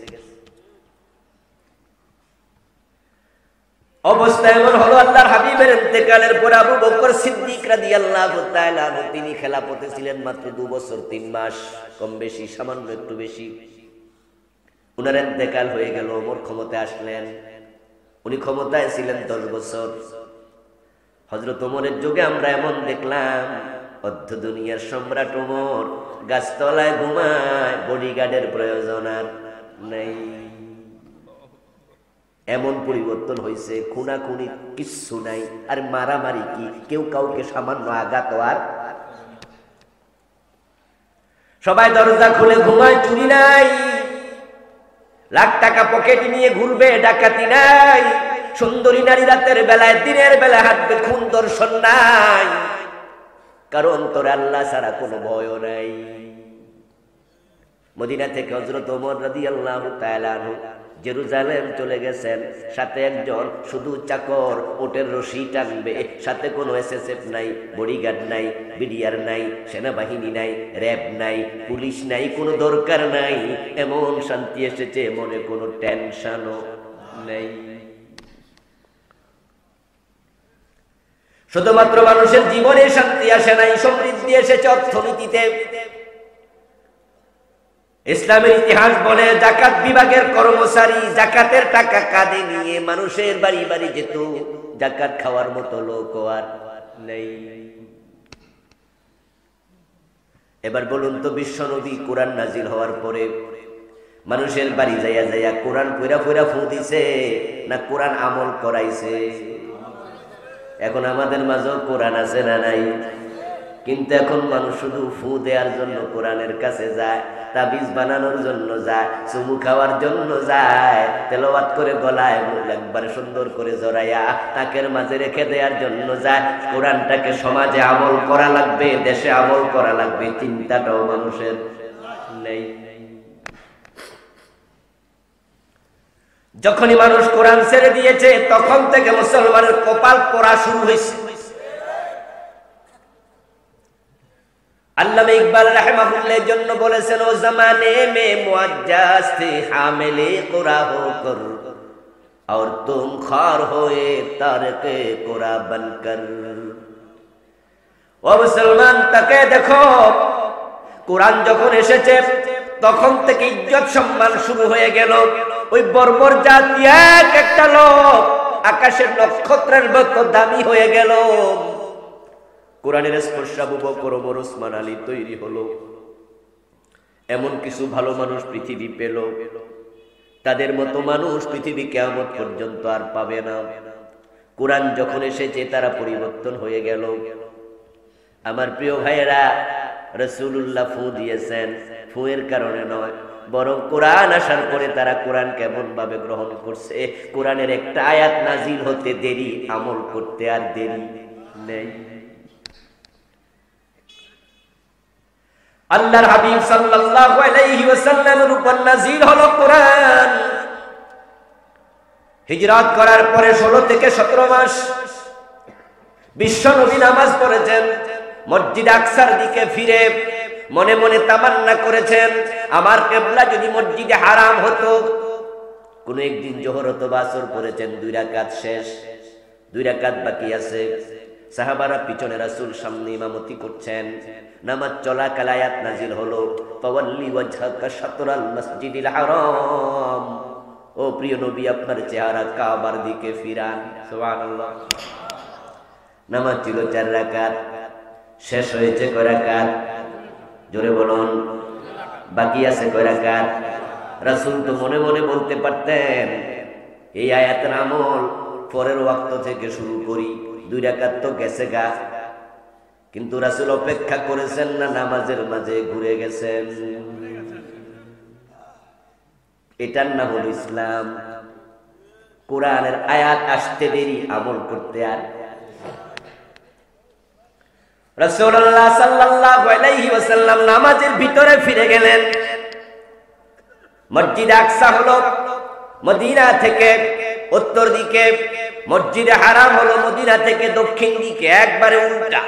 অবস্থা এমন হলো, আল্লাহর হাবিবের ইন্তেকালের পর আবু বকর সিদ্দিক রাদিয়াল্লাহু তাআলা আনহু তিনি খেলাফতে ছিলেন মাত্র 2 বছর 3 মাস, কম বেশি, সামান্য একটু বেশি। উনার ইন্তেকাল হয়ে গেল, ওমর ক্ষমতায় আসলেন। উনি ক্ষমতায় ছিলেন 10 বছর। হযরত ওমরের যুগে আমরা এমন দেখলাম, অর্ধ দুনিয়ার সম্রাট ওমর গাছতলায় ঘুমায়, বডিগার্ডের প্রয়োজন আর নাই। এমন পরিবর্তন হয়েছে, খুনাখুনি কিচ্ছু নাই, আর মারামারি কি, কেউ কাউকে সামান্য আঘাত আর। সবাই দরজা খুলে ঘুমায়, চুরি নাই, লাখ টাকা পকেটে নিয়ে ঘুরবে, ডাকাতি নাই। সুন্দরী নারী রাতের বেলায় দিনের বেলায় হাঁটবে, খুন দর্শন নাই, কারণ তোর আল্লাহ ছাড়া কোনো ভয় নাই। মদিনা থেকে হযরত ওমর রাদিয়াল্লাহু তাআলা আনহু জেরুজালেম চলে গেছেন, সাথে একজন শুধু চাকর, ওটের রশি টানবে, সাথে কোনো এসএসএফ নাই, বডিগার্ড নাই, বিডিআর নাই, সেনাবাহিনী নাই, র্যাব নাই, পুলিশ নাই, কোনো দরকার নাই। এমন শান্তি এসেছে, মনে কোনো টেনশনও নেই। শুধুমাত্র মানুষের জীবনে শান্তি আসে নাই, সমৃদ্ধি এসেছে অর্থনীতিতে। ইসলামের ইতিহাস বলে, যাকাত বিভাগের কর্মচারী যাকাতের টাকা কাঁধে নিয়ে মানুষের বাড়ি বাড়ি যেত, যাকাত খাওয়ার মতো লোক আর নেই। এবার বলুন তো, বিশ্বনবী কোরআন নাজিল হওয়ার পরে মানুষের বাড়ি যাইয়া যাইয়া কোরআন পইরা পইরা ফু দিছে না কোরআন আমল করাইছে? এখন আমাদের মাঝেও কোরআন আছে না নাই? কিন্তু এখন মানুষ শুধু ফু দেওয়ার জন্য কোরআনের কাছে যায়, তাবিজ বানানোর জন্য যায়, চুমু খাওয়ার জন্য যায়, তেলাওয়াত করে গলায় একবারে সুন্দর করে জড়াইয়া তাকের মাঝে রেখে দেওয়ার জন্য যায়। কোরআনটাকে সমাজে আমল করা লাগবে, দেশে আমল করা লাগবে, চিন্তাটাও মানুষের নেই। যখনই মানুষ কোরআন ছেড়ে দিয়েছে তখন থেকে মুসলমানের কপাল পোড়া শুরু হয়েছে। আল্লামা ইকবাল রাহিমাহুল্লাহ জন্য বলেছেন, ও জামানে মে মুআজ্জাজ থে হামিলে কুরআ হোকর और तुम खार होए तारके कुरा बनकर। ও মুসলমান, তাকে দেখো, কোরআন যখন এসেছে তখন থেকে ইজ্জত সম্মান শুরু হয়ে গেল। ওই বর্বর জাতি এক একটা লোক আকাশের নক্ষত্রের মতো দামি হয়ে গেল। কোরআনের স্পর্শ আবু বকর, ওমর, ওসমান, আলী তৈরি হলো। এমন কিছু ভালো মানুষ পৃথিবী পেল, তাদের মতো মানুষ পৃথিবী কিয়ামত পর্যন্ত আর পাবে না। কোরআন যখন এসেছে তারা পরিবর্তন হয়ে গেল। আমার প্রিয় ভাইয়েরা, রাসূলুল্লাহ ফু দিয়েছেন, ফুয়ের কারণে নয়, বরং কোরআন আসার পরে তারা কোরআন কেমন ভাবে গ্রহণ করছে। কোরআনের একটা আয়াত নাজিল হতে দেরি, আমল করতে আর দেরি নেই। আল্লাহর হাবিব সাল্লাল্লাহু আলাইহি ওয়াসাল্লামের উপর নাজিল হলো কোরআন। হিজরত করার পরে 16 থেকে 17 মাস বিশ্ব নবী নামাজ পড়েছেন। মসজিদ আকসার দিকে ফিরে মনে মনে তামান্না করেছেন, আমার কিবলা যদি মসজিদে হারাম হতো। কোন একদিন জোহর অথবা আসর পড়েছেন, 2 রাকাত শেষ, 2 রাকাত বাকি আছে। সাহাবারা পিছনে, রাসূল সামনে ইমামতি করছেন। নামাজ চলাকালে আয়াত নাজিল হলো, ফাওয়াল্লি ওয়াজহাকা শাতরাল মসজিদিল হারাম। ও প্রিয় নবী, আপনার চেহারা কাবার দিকে ফিরান। সুবহানাল্লাহ। নামাজ ছিল 4 রাকাত, শেষ হয়েছে কয় রাকাত? জোরে বলুন। বাকি আছে কয় রাকাত? রাসূল তো মনে মনে বলতে পারতেন, এই আয়াতের আমল পরের ওয়াক্ত থেকে শুরু করি, 2 রাকাত তো গেছে গা। কিন্তু রাসূল অপেক্ষা করেছেন না, নামাজের মাঝে ঘুরে গেছেন। এটার নাম হলো ইসলাম। কোরআনের আয়াত আসতে দেরি, আমল করতে আর। রাসূলুল্লাহ সাল্লাল্লাহু আলাইহি ওয়াসাল্লাম নামাজের ভিতরে ফিরে গেলেন। মসজিদ আকসা হলো মদিনা থেকে উত্তর দিকে, মসজিদে হারাম হলো মদিনা থেকে দক্ষিণ দিকে, একবারে উল্টা।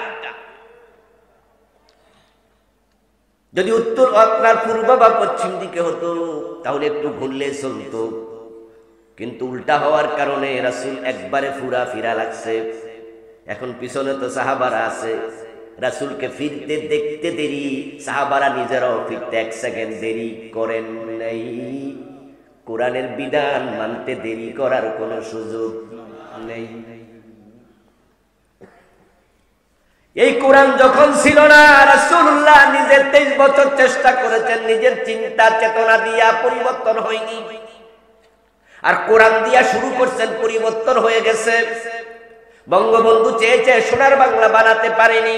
যদি উত্তর আপনার পূর্ব বা পশ্চিম দিকে হতো তাহলে একটু ঘুরলে চলতো, কিন্তু উল্টা হওয়ার কারণে রাসূল একবারে ফুরা ফিরা লাগছে। এখন পিছনে তো সাহাবারা আছে, রাসূলকে ফিরতে দেখতে দেরি, সাহাবারা নিজেরাও ফিরতে 1 সেকেন্ড দেরি করেন নাই। কোরআনের বিধান মানতে দেরি করার কোনো সুযোগ নেই। এই কোরআন যখন ছিল না, রাসূলুল্লাহ নিজের 23 বছর চেষ্টা করেছেন, নিজের চিন্তা চেতনা দিয়া পরিবর্তন হয়নি। আর কোরআন দিয়া শুরু করছেন, পরিবর্তন হয়ে গেছে। বঙ্গবন্ধু চেয়েছে সোনার বাংলা বানাতে পারেনি,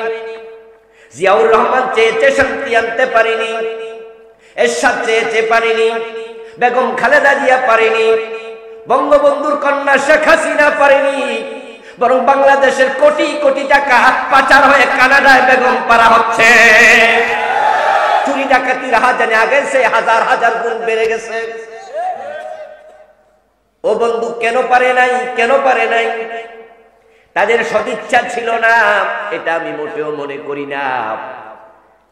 জিয়াউর রহমান চেয়েছে শান্তি আনতে পারেনি, এরশাদ চেয়েছে পারেনি, বেগম খালেদা জিয়া পারেনি, বঙ্গবন্ধুর কন্যা শেখ হাসিনা পারেনি, বরং বাংলাদেশের কোটি কোটি টাকা পাচার হয়ে কানাডায় বেগম পারা হচ্ছে। চুরি ডাকাতির হাজারে আগে সে হাজার হাজার গুণ বেড়ে গেছে। ও বন্ধু, কেন পারে নাই? কেন পারে নাই? তাদের সদিচ্ছা ছিল না, এটা আমি মোটেও মনে করি না।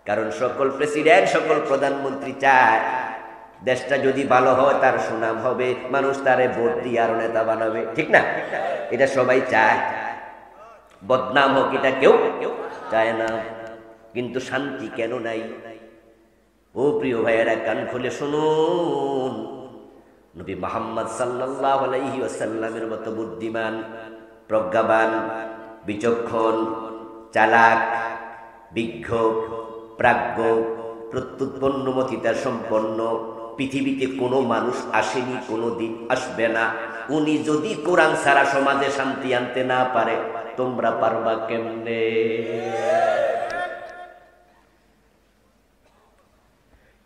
কারণ সকল প্রেসিডেন্ট, সকল প্রধানমন্ত্রী চায় দেশটা যদি ভালো হয়, তার সুনাম হবে, মানুষ তারে ভোট দিয়ে আরো নেতা বানাবে, ঠিক না? এটা সবাই চায়। বদনাম হোক, এটা কেউ চায় না। কিন্তু শান্তি কেন নাই? ও প্রিয় ভাইয়েরা, কান খুলে শুনুন, নবী মুহাম্মদ সাল্লাল্লাহু আলাইহি ওয়াসাল্লামের মতো বুদ্ধিমান, প্রজ্ঞাবান, বিচক্ষণ, চালাক, বিজ্ঞ, প্রাজ্ঞ, প্রত্যুৎপন্নমতিতা সম্পন্ন পৃথিবীতে কোনো মানুষ আসেনি, কোনোদিন আসবে না। উনি যদি কোরআন ছাড়া সমাজে শান্তি আনতে না পারে, তোমরা পারবা কেমনে?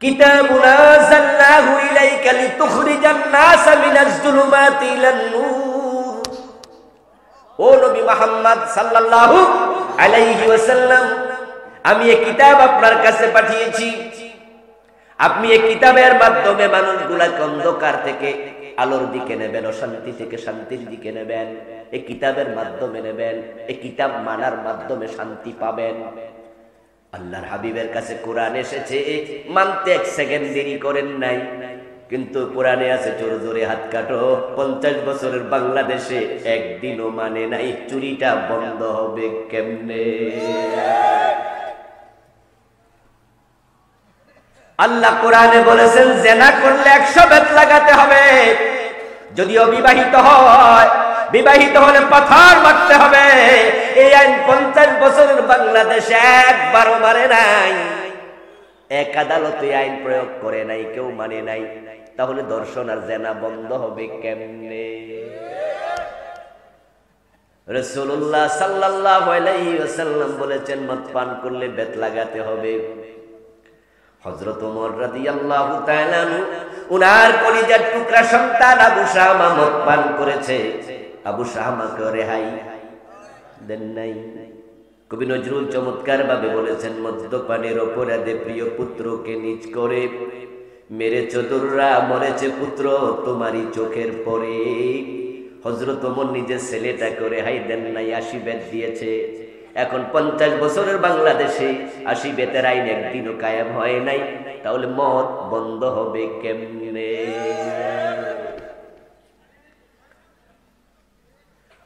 কিতাবুন আনজালনাহু ইলাইকা লিতুখরিজান নাসা মিনাজ যুলুমাতি ইলান নূর। ও নবী মুহাম্মদ সাল্লাল্লাহু আলাইহি ওয়াসাল্লাম, আমি এই কিতাব আপনার কাছে পাঠিয়েছি। আপনি এই কিতাবের মাধ্যমে মানুষগুলাকে অন্ধকার থেকে আলোর দিকে নেবেন, অশান্তি থেকে শান্তির দিকে নেবেন। এই কিতাবের মাধ্যমে নেবেন, এই কিতাব মানার মাধ্যমে শান্তি পাবেন। আল্লাহর হাবিবের কাছে কোরআন এসেছে, মানতে 1 সেকেন্ড দেরি করেন নাই। কিন্তু কোরআনে আছে চোর জোরে হাত কাটো। 50 বছরের বাংলাদেশে একদিনও মানে নাই। চুরিটা বন্ধ হবে কেমনে? আল্লাহ কোরআনে বলেছেন জেনা করলে 100 বেত লাগাতে হবে। যদি অবিবাহিত হয়, বিবাহিত হলে পাথর মারতে হবে। এই আইন 50 বছরের বাংলাদেশে একবারও মানে নাই। এক আদালতে আইন প্রয়োগ করে নাই, কেউ মানে নাই। তাহলে ধর্ষণ আর জেনা বন্ধ হবে কেমনে? রাসূলুল্লাহ সাল্লাল্লাহু আলাইহি ওয়াসাল্লাম বলেছেন মদ পান করলে বেত লাগাতে হবে। হযরত ওমর রাদিয়াল্লাহু তাআলা আনহু উনার কলিজার টুকরা সন্তান আবু শামা মদ পান করেছে। আবু শামাকে রেহাই দেন নাই। কবি নজরুল চমৎকার ভাবে বলেছেন মদ্যপানের অপরাধে প্রিয় পুত্রকে নিজ করে মেরেছ দুররা, মরেছে পুত্র তোমারই চোখের পরে। হযরত ওমর নিজের ছেলেটাকে রেহাই দেন নাই, 80 বেত দিয়েছে। এখন 50 বছরের বাংলাদেশে 80 বেতের আইন একদিনও কায়েম হয় নাই। তাহলে মদ বন্ধ হবে কেমনে?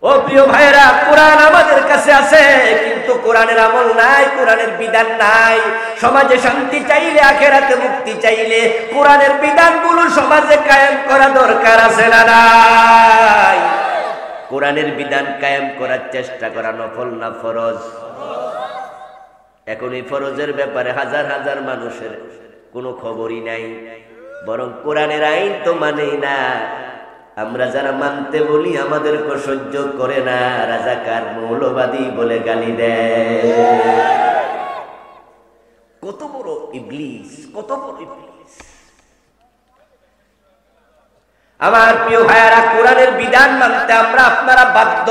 ও প্রিয় ভাইরা, কোরআন আমাদের কাছে আছে কিন্তু কোরআনের আমল নাই, কোরআনের বিধান নাই। সমাজে শান্তি চাইলে, আখিরাতে মুক্তি চাইলে কোরআনের বিধানগুলো সমাজে কায়েম করা দরকার আছে না নাই? কোরআনের বিধান কায়েম করার চেষ্টা করা নফল না ফরজ? এখন এই ফরজের ব্যাপারে হাজার হাজার মানুষের কোনো খবরই নাই, বরং কোরআনের আইন তো মানেই না। আমরা যারা মানতে বলি আমাদেরকে সহ্য করে না, রাজাকার মৌলবাদী বলে গালি দেয়। কত বড় ইবলিস, কত বড় ইবলিস! আমার প্রিয় ভাইয়ারা, কোরআনের বিধান মানতে আমরা আপনারা বাধ্য।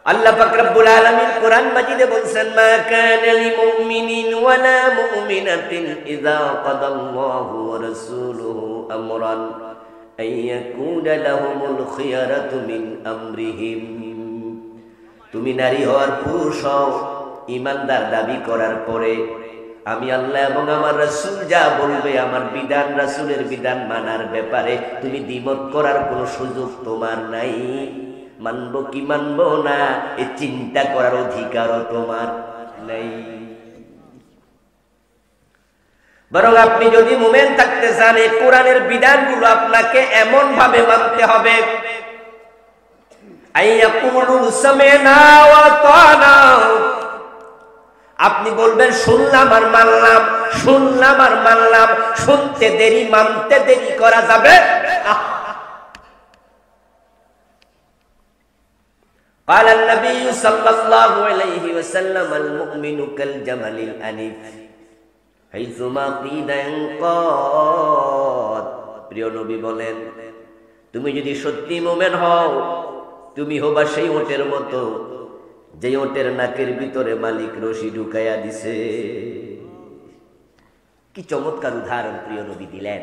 আল্লাহ পাক রব্বুল আলামিন কোরআন মাজিদে বলছেন মা কানা লিল মুমিনিন ওয়ালা মুমিনাতিন ইযা কাদাল্লাহু ওয়া রাসূলুহু আমরান আইয়াকুনা লাহুমুল খিয়ারাতু মিন আমরিহিম। তুমি নারী হওয়ার পুরুষ হও, ঈমানদার দাবি করার পরে আমি আল্লাহ এবং আমার রাসূল যা বলবে, আমার বিধান রাসূলের বিধান মানার ব্যাপারে তুমি দ্বিমত করার কোনো সুযোগ তোমার নাই। মানবো কি মানবো না এ চিন্তা করার অধিকারও তোমার নাই। বরং আপনি যদি মুমিন থাকতে চান, এই কোরআনের বিধানগুলো আপনাকে এমন ভাবে মানতে হবে আইয়াকুলু সামি'না ওয়া আতা'না। আপনি বলবেন শুনলাম আর মানলাম, শুনলাম আর মানলাম। শুনতে দেরি, মানতে দেরি করা যাবে? قال النبي صلى الله عليه وسلم المؤمن كالجمل الأنيف حيثما قيد ينقاد। প্রিয় নবী বলেন, তুমি যদি সত্যি মুমিন হও, তুমি হবা সেই ওটের মতো যে ওটের নাকের ভিতরে মালিক রশি ঢুকাইয়া দিছে। কি চমৎকার উদাহরণ প্রিয় নবী দিলেন।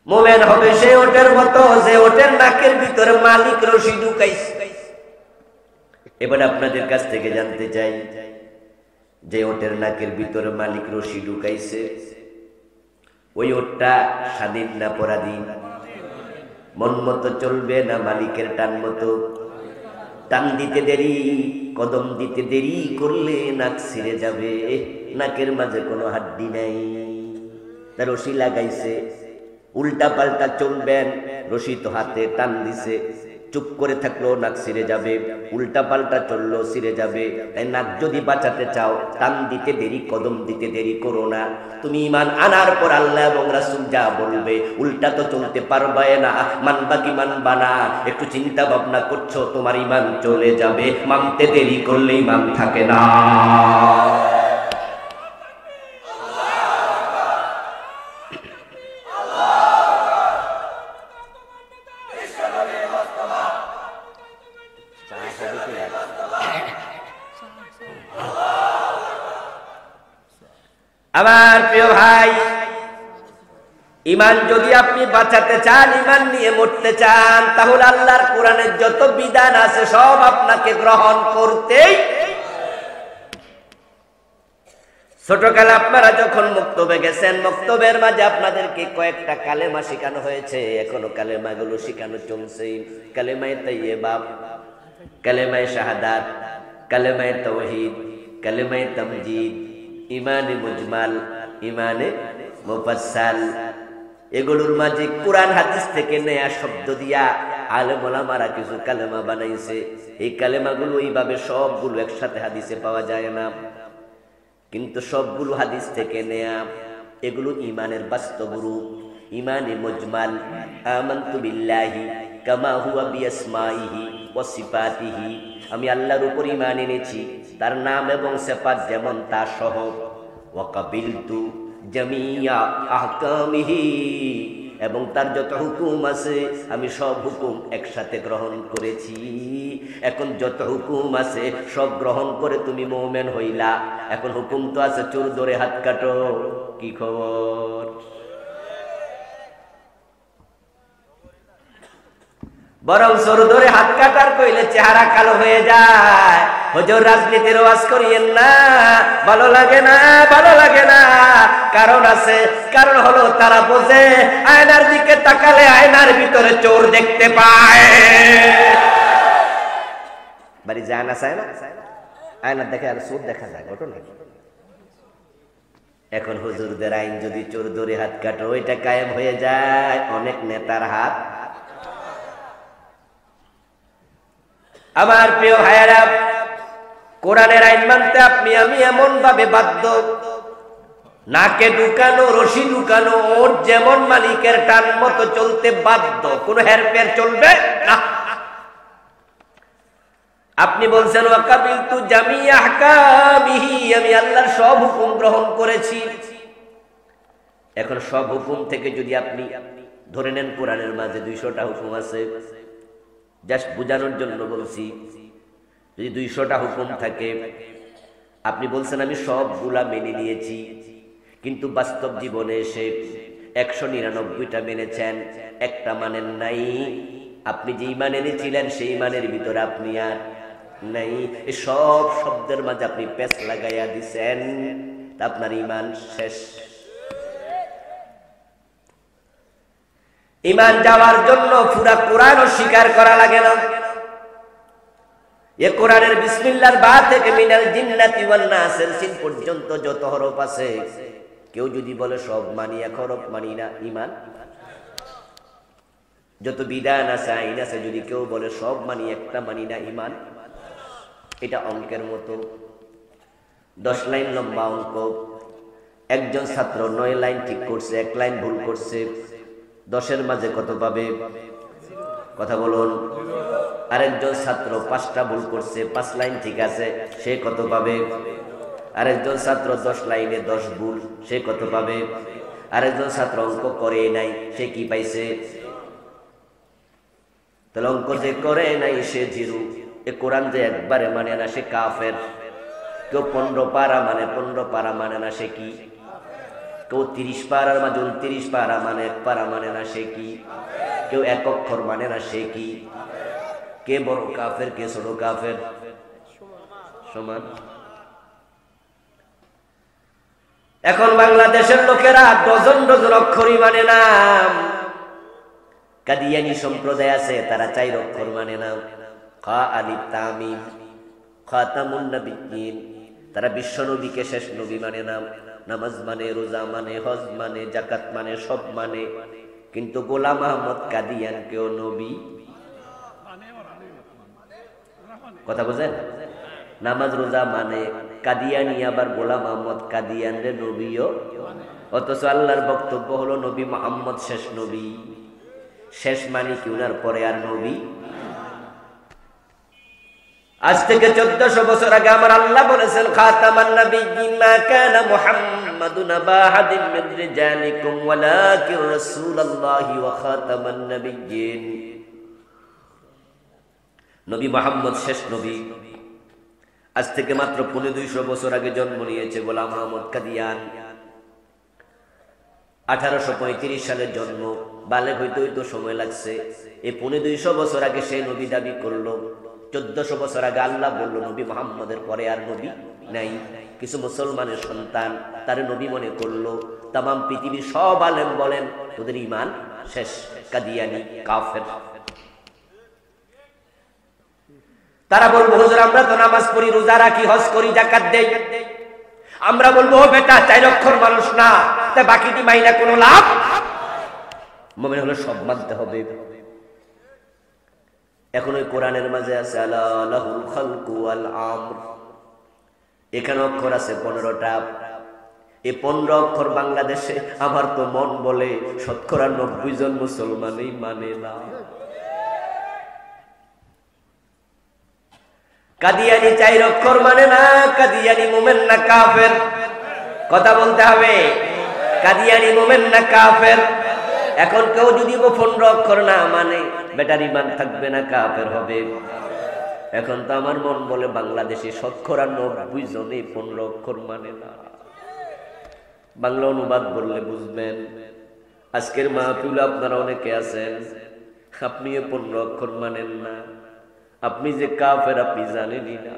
মুমিন হবে সেই ওটের মতো যে ওটের নাকের ভিতরে মালিক রশি ঢুকাইছে। এবার আপনাদের কাছ থেকে জানতে চাই, যে ওটের নাকের ভিতরে মালিক রশি ঢুকাইছে ওই ওটটা স্বাধীন না পরাধীন? মন মতো চলবে না মালিকের টান মতো? টান দিতে দেরি, কদম দিতে দেরি করলে নাক ছিঁড়ে যাবে। নাকের মাঝে কোনো হাড্ডি নাই, তার রশি লাগাইছে। উল্টা পাল্টা চলবেন, রশি তো হাতে টান দিছে, চুপ করে থাকলো নাক ছিঁড়ে যাবে, উল্টা পাল্টা চললো ছিঁড়ে যাবে। তাই নাক যদি বাঁচাতে চাও, টান দিতে দেরি, কদম দিতে দেরি করো না। তুমি ঈমান আনার পর আল্লাহ এবং রাসূল যা বলবে উল্টা তো চলতে পারবে না, মানবা কি মানবা না একটু চিন্তা ভাবনা করছো, তোমার ঈমান চলে যাবে। মানতে দেরি করলে ঈমান থাকে না। আমার প্রিয় ভাই, ঈমান যদি আপনি বাঁচাতে চান, ঈমান নিয়ে মরতে চান, তাহলে আল্লাহর কোরআনের যত বিধান আছে সব আপনাকে গ্রহণ করতেই। ছোটকালে আপনারা যখন মক্তবে গেছেন, মক্তবের মাঝে আপনাদেরকে কয়েকটা কালেমা শেখানো হয়েছে, এখনো কালেমাগুলো শেখানো চলছে। কালেমায়ে তাইয়্যিবা, কালেমায়ে শাহাদাত, কালেমায়ে তাওহীদ, কালেমায়ে তামজিদ, ঈমানে মুজমাল, ঈমানে মুফাসসাল। এগুলোর মাঝে কোরআন হাদিস থেকে নেয়া শব্দ দিয়া আলেম ওলামারা কিছু কালেমা বানাইছে। এই কালেমাগুলো এইভাবে সবগুলো একসাথে হাদিসে পাওয়া যায় না, কিন্তু সবগুলো হাদিস থেকে নেয়া। এগুলো ঈমানের বাস্তব রূপ। ঈমানে মুজমাল, আমানতু বিল্লাহি কামা হুয়া বিআসমাইহি ওয়া সিফাতিহি, আমি আল্লাহর উপর ঈমান এনেছি, তার নাম এবং সিফাত যেমন তা সহ। ওয়া কাবিলতু জামিয়া আহকামিহি, এবং তার যত হুকুম আছে আমি সব হুকুম একসাথে গ্রহণ করেছি। এখন যত হুকুম আছে সব গ্রহণ করে তুমি মুমিন হইলা। এখন হুকুম তো আছে চোর ধরে হাত কাটো, কি খবর? বরং চোর ধরে হাত কাটার কইলে চেহারা কালো হয়ে যায়। হুজুর রাজনীতির ওয়াজ করিয়েন না, ভালো লাগে না, ভালো লাগে না। কারণ আছে, কারণ হলো তারা বোঝে আয়নার দিকে তাকালে আয়নার ভিতরে চোর দেখতে পায়। বাড়ি যায় না, চায় না, আয়নার দেখে আর চোর দেখা যায়, ঘটনা। এখন হুজুরদের আইন যদি চোর ধরে হাত কাটো, ওইটা কায়েম হয়ে যায় অনেক নেতার হাত। আমার প্রিয় ভাইয়েরা, কোরআনের আইন মানতে আপনি আমি এমন ভাবে বাধ্য, নাকে ঢুকানো, রশি ঢুকানো, ওর যেমন মালিকের টান মতো চলতে বাধ্য, কোনো হেরফের চলবে না। আপনি বলছেন ওয়াকাবিলতু জামিয়া আহকামিহি, আমি আল্লাহর সব হুকুম গ্রহণ করেছি। এখন সব হুকুম থেকে যদি আপনি ধরে নেন, কোরআনের মাঝে 200টা হুকুম আছে, জাস্ট বোঝানোর জন্য বলছি, যদি 200টা হুকুম থাকে, আপনি বলছেন আমি সবগুলা মেনে নিয়েছি, কিন্তু বাস্তব জীবনে এসে 199টা মেনেছেন, একটা মানেন নাই। আপনি যে ঈমান এনেছিলেন সেই ঈমানের ভিতরে আপনি আর নাই। এই সব শব্দের মাঝে আপনি পেঁচ লাগাইয়া দিছেন, আপনার ঈমান শেষ। ঈমান যাওয়ার জন্য পুরা কোরআন স্বীকার করা লাগে না। এ কোরআনের বিসমিল্লাহর বা থেকে মিনাল জিন্নাতি ওয়ান নাসের সিন পর্যন্ত যত হরফ আছে, কেউ যদি বলে সব মানি, এক হরফ মানি না, ঈমান। যত বিধান আছে, আইন আছে, যদি কেউ বলে সব মানি, একটা মানি না, ঈমান। এটা অঙ্কের মতো, 10 লাইন লম্বা অঙ্ক। একজন ছাত্র 9 লাইন ঠিক করছে, 1 লাইন ভুল করছে, 10-এর মাঝে কত পাবে? কথা বলুন। আরেকজন ছাত্র 5টা ভুল করছে, 5 লাইন ঠিক আছে, সে কত পাবে? আরেকজন ছাত্র 10 লাইনে 10 ভুল, সে কত পাবে? আরেকজন ছাত্র অঙ্ক করে নাই, সে কি পাইছে? তাহলে অঙ্ক যে করে নাই সে জিরো। এ কোরআন যে একবারে মানে না, সে কাফের। কেউ 15 পারা মানে 15 পারা মানে না, সে কি? কেউ 30 পারার মাঝে 29 পারা মানে 1 পারা মানে না, সে কি? কেউ 1 অক্ষর মানে না, সে কি? কে বড় কাফের, কে ছোট কাফের? সমান। এখন বাংলাদেশের লোকেরা ডজন ডজন অক্ষরই মানে না। কাদিয়ানি সম্প্রদায় আছে, তারা 4 অক্ষর মানে না। খা আলিফ তা মিম, খাতামুন নবিয়্যিন, তারা বিশ্ব নবীকে শেষ নবী মানে না। নামাজ মানে, রোজা মানে, হজ মানে, যাকাত মানে, সব মানে, কিন্তু গোলাম আহমদ কাদিয়ান কেউ নবী। কথা বুঝেন? নামাজ রোজা মানে, কাদিয়ানি আবার গোলাম আহমদ কাদিয়ান রে নবীও। অথচ আল্লাহর বক্তব্য হলো নবী মুহাম্মদ শেষ নবী। শেষ মানে কি উনার পরে আর নবী? আজ থেকে 1400 বছর আগে আমার আল্লাহ বলেছেন, খাতামান নাবিয়্যিন মা কানা মুহাম্মাদুন আবা আহাদিন মিন রিজালিকুম ওয়ালাকিন রাসূলুল্লাহি ওয়া খাতামান নাবিয়্যিন। নবী মুহাম্মদ শেষ নবী। আজ থেকে মাত্র 250 বছর আগে জন্ম নিয়েছে গোলাম আহমদ কাদিয়ান। 1835 সালে জন্ম, বালেগ হইতে হইতে সময় লাগছে। এই 250 বছর আগে সে নবী দাবি করলো। 1400 বছর আগে আল্লাহ বলল নবী মুহাম্মদের পরে আর নবী নাই। কিছু মুসলমানের সন্তান তার নবী মনে করলো। তামাম পৃথিবীর সব আলেম বলেন তোদের ঈমান শেষ, কাদিয়ানি কাফের। তারা বলবো হুজুর আমরা তো নামাজ পড়ি, রোজা রাখি, হজ করি, যাকাত দেই। আমরা বলবো ও বেটা 4 অক্ষর মানুষ না, তাই বাকিটি মাইনা কোনো লাভ। মুমিন হলো সব মানতে হবে। এখন ওই কোরআনের মাঝে আছে আলা লাহুল খালকু ওয়াল আমর, এখানে অক্ষর আছে 15টা। এই 15 অক্ষর বাংলাদেশে আমার তো মন বলে 90% জন মুসলমানই মানে না। কাদিয়ানি 4 অক্ষর মানে না, কাদিয়ানি মুমিন না কাফের? কথা বলতে হবে, কাদিয়ানি মুমিন না কাফের? এখন কেউ যদি 15 অক্ষর না মানে বেটার ঈমান থাকবে না, কাফের হবে। এখন তো আমার মন বলে বাংলাদেশে 90% জনই 15 অক্ষর মানে না। বাংলা অনুবাদ বললে বুঝবেন। আজকের মাহফিলে আপনারা অনেকে আছেন, আপনি 15 অক্ষর মানেন না, আপনি যে কাফের আপনি জানেনই না।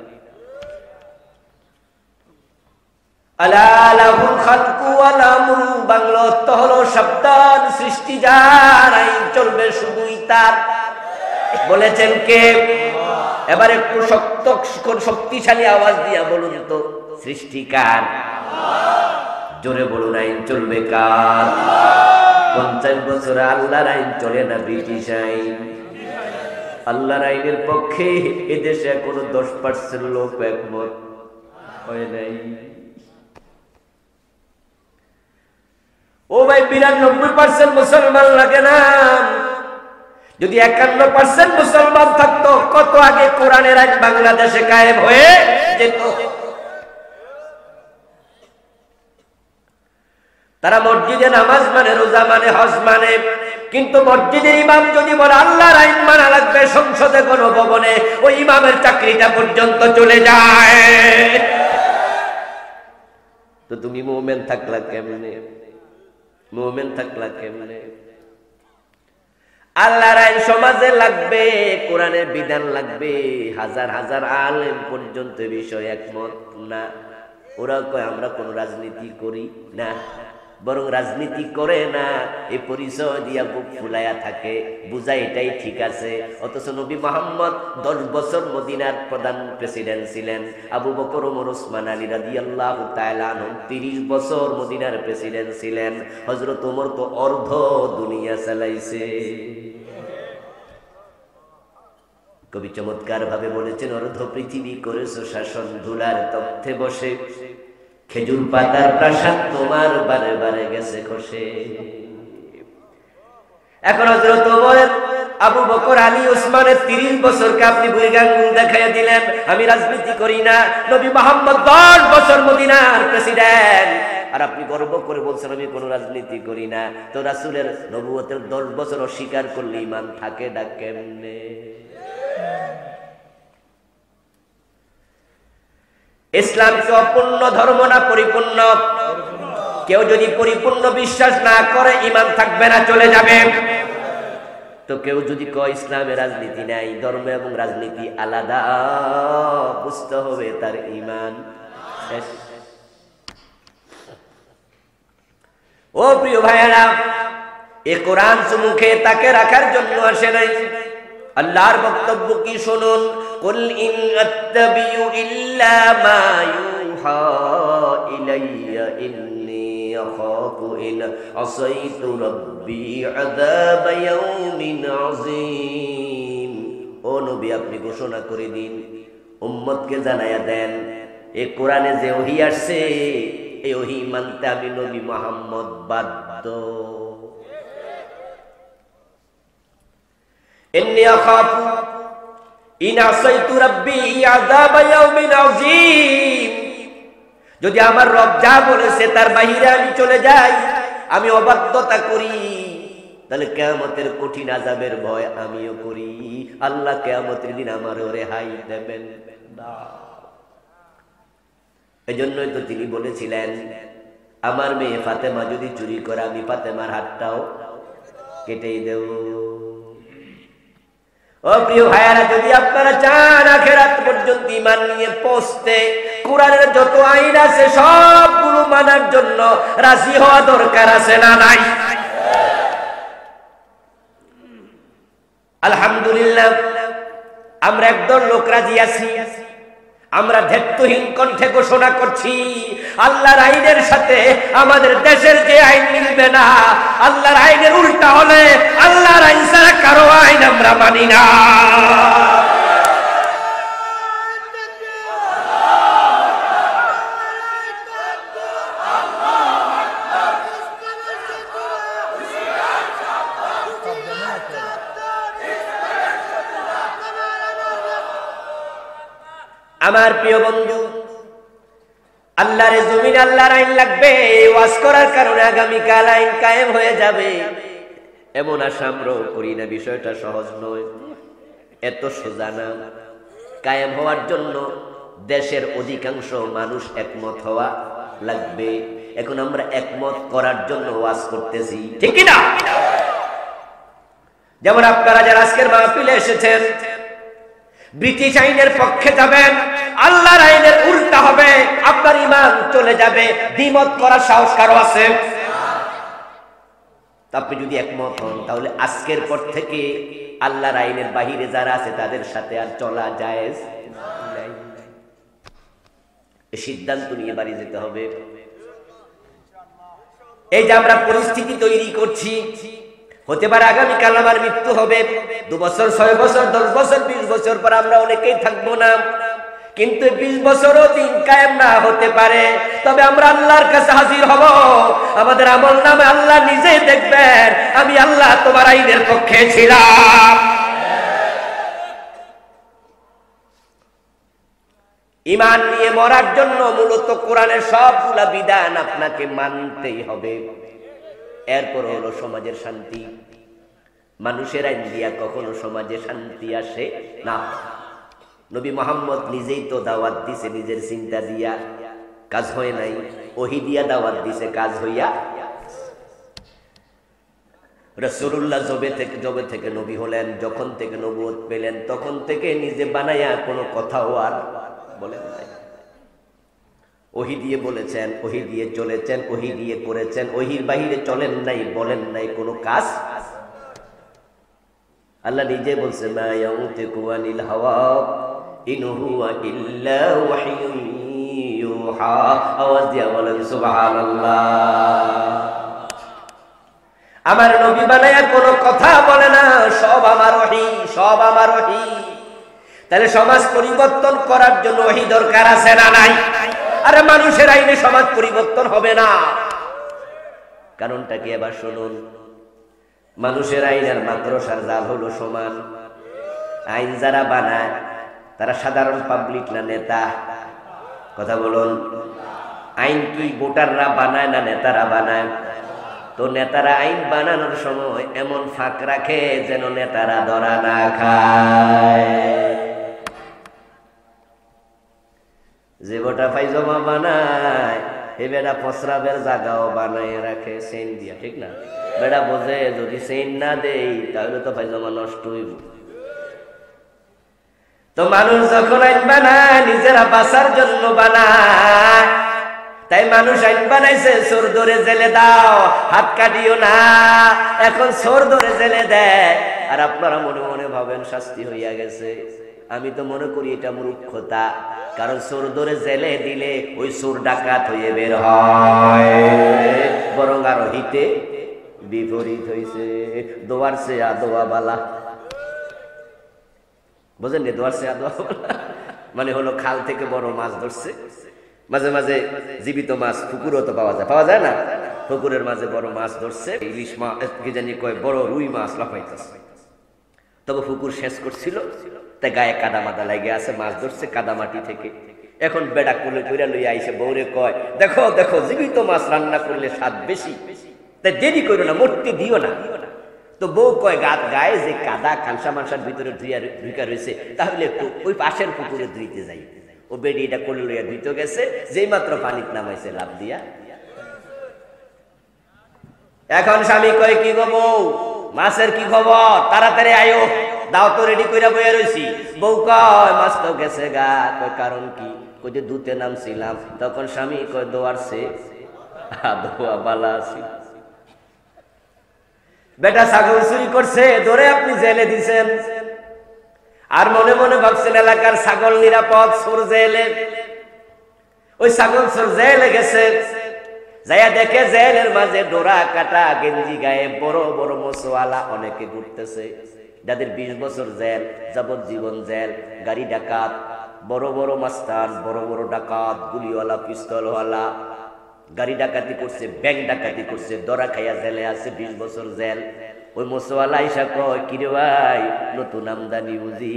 আলা লাহুল খালকু ওয়াল আমরু, বাংলা অর্থ হলো সাবধান, সৃষ্টি যার, আইন চলবে শুধুই তার। বলেছেন কে? এবার একটু শক্তিশালী আওয়াজ দিয়া বলুন তো, সৃষ্টি কার? জোরে বলুন, আইন চলবে কার? 50 বছর আল্লাহর আইন চলে না ব্রিটিশ আইন? আল্লাহর আইনের পক্ষে এদেশে এখনো 10% লোক একমত হয় নাই। ও ভাই 92% মুসলমান লাগে না? যদি 51% মুসলমান থাকতো কত আগে কোরআনের আইন বাংলাদেশে কায়েম হয়ে যেত। তারা মসজিদে নামাজ মানে, রোজা মানে, হজ মানে, কিন্তু মসজিদের ইমাম যদি বলে আল্লাহর আইন মানা লাগবে, সংসদে কোন ভবনে ওই ইমামের চাকরিটা পর্যন্ত চলে যায়। তো তুমি মুমিন থাকলা কেমনে? মুমিন থাকলা কেমনে? আল্লাহর আইন সমাজে লাগবে, কোরআনের বিধান লাগবে। হাজার হাজার আলেম পর্যন্ত বিষয় একমত না। ওরা কয় আমরা কোন রাজনীতি করি না, বরং রাজনীতি করে না, এই পরিচয় দিয়া বুক ফুলাইয়া থাকে, বুঝায় এটাই ঠিক আছে। অথচ নবী মুহাম্মদ 10 বছর মদিনার প্রধান প্রেসিডেন্ট ছিলেন। আবু বকর, ওমর, ওসমান, আলী রাদিয়াল্লাহু তাআলা আনহুম 30 বছর মদিনার প্রেসিডেন্ট ছিলেন। হযরত ওমর তো অর্ধ দুনিয়া চালাইছে। কবি চমৎকার ভাবে বলেছেন, অর্ধ পৃথিবী করেছো শাসন, ধুলার তথ্যে বসে, খেজুর পাতার প্রাসাদ তোমার বারে বারে গেছে খসে। এখন হযরত ওমর, আবু বকর, আলী, ওসমানের 30 বছরকে আপনি বুড়িগাঙ্গুল দেখাইয়া দিলেন আমি রাজনীতি করি না। নবী মুহাম্মদ 10 বছর মদিনার প্রেসিডেন্ট, আর আপনি গর্ব করে বলছেন আমি কোনো রাজনীতি করি না। তো রাসূলের নবুয়তের 10 বছর অস্বীকার করলে ঈমান থাকে না কেমনে? ইসলাম কি অপূর্ণ ধর্ম না পরিপূর্ণ? কেউ যদি পরিপূর্ণ বিশ্বাস না করে ঈমান থাকবে না, চলে যাবে। তো কেউ যদি কয় ইসলামে রাজনীতি নাই, ধর্ম এবং রাজনীতি আলাদা, বুঝতে হবে তার ঈমান শেষ। ও প্রিয় ভাইয়েরা, এ কোরআন মুখে তাকে রাখার জন্য আসে নাই। আল্লাহর বক্তব্য কি শুনুন, কুল ইন আত্তাবিউ ইল্লা মা ইউহা ইলাইয়া ইন্নী আখাফু ইন আসাইতু রাব্বি আযাব ইয়াউমিন আযীম। ও নবী, আপনি ঘোষণা করে দিন, উম্মতকে জানায়া দেন, এই কোরআনে যে ওহী আসছে এই ওহী মানতে আমি নবী মুহাম্মদ বাধ্য। ইন্নী আখাফু ইন আসাইতু রাব্বি আযাব ইয়াউমিন আযীম। যদি আমার রব যা বলেছে তার বাইরে আমি চলে যাই, আমি অবাধ্যতা করি, তাহলে কিয়ামতের কঠিন আযাবের ভয় আমিও করি। আল্লাহ কিয়ামতের দিন আমারও রেহাই দেবেন না। এজন্যই তো তিনি বলেছিলেন, আমার মেয়ে ফাতেমা যদি চুরি করে আমি ফাতেমার হাতটাও কেটেই দেব। ও প্রিয় ভাইয়ারা, যদি আপনারা চান আখিরাত পর্যন্ত ঈমান নিয়ে পৌঁছতে, কোরআনের যত আইন আছে সবগুলো মানার জন্য রাজি হওয়া দরকার আছে না নাই? আলহামদুলিল্লাহ, আমরা একদল লোক রাজি আছি। আমরা ধৈর্যহীন কণ্ঠে ঘোষণা করছি, আল্লাহর আইনের সাথে আমাদের দেশের যে আইন মিলবে না, আল্লাহর আইনের উল্টা হলে আল্লাহর আইন ছাড়া কারো আইন আমরা মানি না। আমার প্রিয় বন্ধু, আল্লাহর জমিনে আল্লাহর আইন লাগবে। ওয়াজ করার কারণে আগামীকাল আইন কায়েম হয়ে যাবে এমন আশা আমরাও করি না। বিষয়টা সহজ নয়, এত সোজা না। কায়েম হওয়ার জন্য দেশের অধিকাংশ মানুষ একমত হওয়া লাগবে। এখন আমরা একমত করার জন্য ওয়াজ করতেছি, ঠিক কি না? যেমন আপনারা যারা আজকের মাহফিলে এসেছেন, ব্রিটিশ আইনের পক্ষে যাবেন, আল্লাহর আইনের উল্টা হবে, আপনার ঈমান চলে যাবে। দ্বিমত করার সাহস কারো আছে? আপনি যদি একমত হন, তাহলে আজকের পর থেকে আল্লাহর আইনের বাহিরে যারা আছে তাদের সাথে আর চলা জায়েজ নাই। সিদ্ধান্ত নিয়ে বাড়ি যেতে হবে। এই যে আমরা পরিস্থিতি তৈরি করছি, হতে পারে আগামীকাল আমার মৃত্যু হবে, 2 বছর, 6 বছর, 10 বছর, 20 বছর পর আমরা অনেকেই থাকবো না। কিন্তু 20 বছরও দিন কায়েম না হতে পারে, তবে আমরা আল্লাহর কাছে হাজির হব। আমাদের আমল নামে আল্লাহ নিজেই দেখবেন, আমি আল্লাহ তোমার আইনের পক্ষে ছিলাম। ঈমান নিয়ে মরার জন্য মূলত কোরআনের সবগুলা বিধান আপনাকে মানতেই হবে। এরপর হলো সমাজের শান্তি। মানুষের আইন দিয়া কখনো সমাজে শান্তি আসে না। নবী মুহাম্মদ নিজেই তো দাওয়াত দিছে, নিজের চিন্তা দিয়া, কাজ হয় নাই। ওহী দিয়া দাওয়াত দিছে, কাজ হইয়া। রাসূলুল্লাহ জবে থেকে নবী হলেন, যখন থেকে নবুয়ত পেলেন, তখন থেকে নিজে বানায়া কোনো কথাও আর বলেন নাই। ওহী দিয়ে বলেছেন, ওহী দিয়ে চলেছেন, ওহী দিয়ে করেছেন, ওহীর বাহিরে চলেন নাই, বলেন নাই কোনো কাজ। আল্লাহ নিজে বলছে, মা ইয়ানতিকু আনিল হাওয়া ইন হুয়া ইল্লা ওয়াহয়ুন ইউহা। আওয়াজ দিয়া বলেন সুবহানাল্লাহ। আমার নবী বানায়া কোনো কথা বলে না, সব আমার ওহী, সব আমার ওহী। তাহলে সমাজ পরিবর্তন করার জন্য ওহী দরকার আছে না নাই? আরে মানুষের আইনে সমাজ পরিবর্তন হবে না। কারণটা কি এবার শুনুন। মানুষের আইন আর মাদ্রাসার জাল হলো সমান। আইন যারা বানায় তারা সাধারণ পাবলিক না নেতা? কথা বলুন। আইন কি ভোটাররা বানায় না নেতারা বানায়? তো নেতারা আইন বানানোর সময় এমন ফাঁক রাখে যেন নেতারা ধরা না খায়। যে গোটা পায়জামা বানায়, এ বেটা প্রস্রাবের জায়গাও বানায় রাখে চেইন দিয়া, ঠিক না? বেটা বোঝে যদি চেইন না দেই তাহলে তো পায়জামা নষ্ট হইব। তো মানুষ যখন আইন বানায় নিজেরা বাঁচার জন্য বানায়। তাই মানুষ আইন বানাইছে, চোর ধরে জেলে দাও, হাত কাটিও না। এখন চোর ধরে জেলে দেয়, আর আপনারা মনে মনে ভাবেন শাস্তি হইয়া গেছে। আমি তো মনে করি এটা মূর্খতা। কারণ চোর ধরে জেলে দিলে ওই চোর ডাকাত হয়ে বের হয়, বরং আরো হিতে বিপরীত হইছে। দোয়ার সে আদোয়া বালা, বুঝেন? দোয়ার সে আদোয়া বালা মানে হলো খাল থেকে বড় মাছ ধরছে। মাঝে মাঝে জীবিত মাছ পুকুরও তো পাওয়া যায়, পাওয়া যায় না? পুকুরের মাঝে বড় মাছ ধরছে, ইলিশ মাছ কি জানি কয়, বড় রুই মাছ লাফাইতেছে। তবে পুকুর শেষ করছিল, তাই গায়ে কাদা মাদা লাগে আছে, মাছ ধরছে কাদা মাটি থেকে। এখন বেড়া কোলে কইরা লইয়া আইসে বউরে কয়, দেখো দেখো জীবিত মাছ রান্না করলে স্বাদ বেশি, তাই দেরি করো না, মরতে দিও না। তো বউ কয়, গায়ে যে কাদা খানসা মানসার ভিতরে ঢুকা রয়েছে, তাহলে একটু ওই পাশের পুকুরে ধুইতে যাই। ও বেডি এটা কোলে লইয়া ধুইতে গেছে, যেই মাত্র পানিতে নামাইছে লাভ দিয়া। এখন স্বামী কয়, কি গো বউ, মাছের কি খবর? তাড়াতাড়ি আয়ো। দাও তো রেডি কইরা বইয়া রইছি। বউ কয় মাছ তো গেছে গা। কয় কারণ কি? কই যে দুতে নামছিলাম, তখন স্বামী কয় দোয়ারছে দোয়া বালা আছি। বেটা ছাগল চুরি করছে, ধরে আপনি জেলে দিছেন, আর মনে মনে ভাবছেন এলাকার ছাগল নিরাপদ, চোর জেলে। ওই ছাগল চোর জেলে গেছে, যাইয়া দেখে জেলের মাঝে ডোরা কাটা গেঞ্জি গায়ে বড় বড় মোছওয়ালা অনেকে ঘুরতেছে, যাদের 20 বছর জেল, যাবজ্জীবন জেল, গাড়ি ডাকাত, বড় বড় মাস্তান, বড় বড় ডাকাত, গুলিওয়ালা, পিস্তলওয়ালা, গাড়ি ডাকাতি করছে, ব্যাংক ডাকাতি করছে, দরা খাইয়া জেলে আছে, 20 বছর জেল। ওই মোছওয়ালা ইসা কয়, কিরে ভাই নতুন আমদানি বুঝি?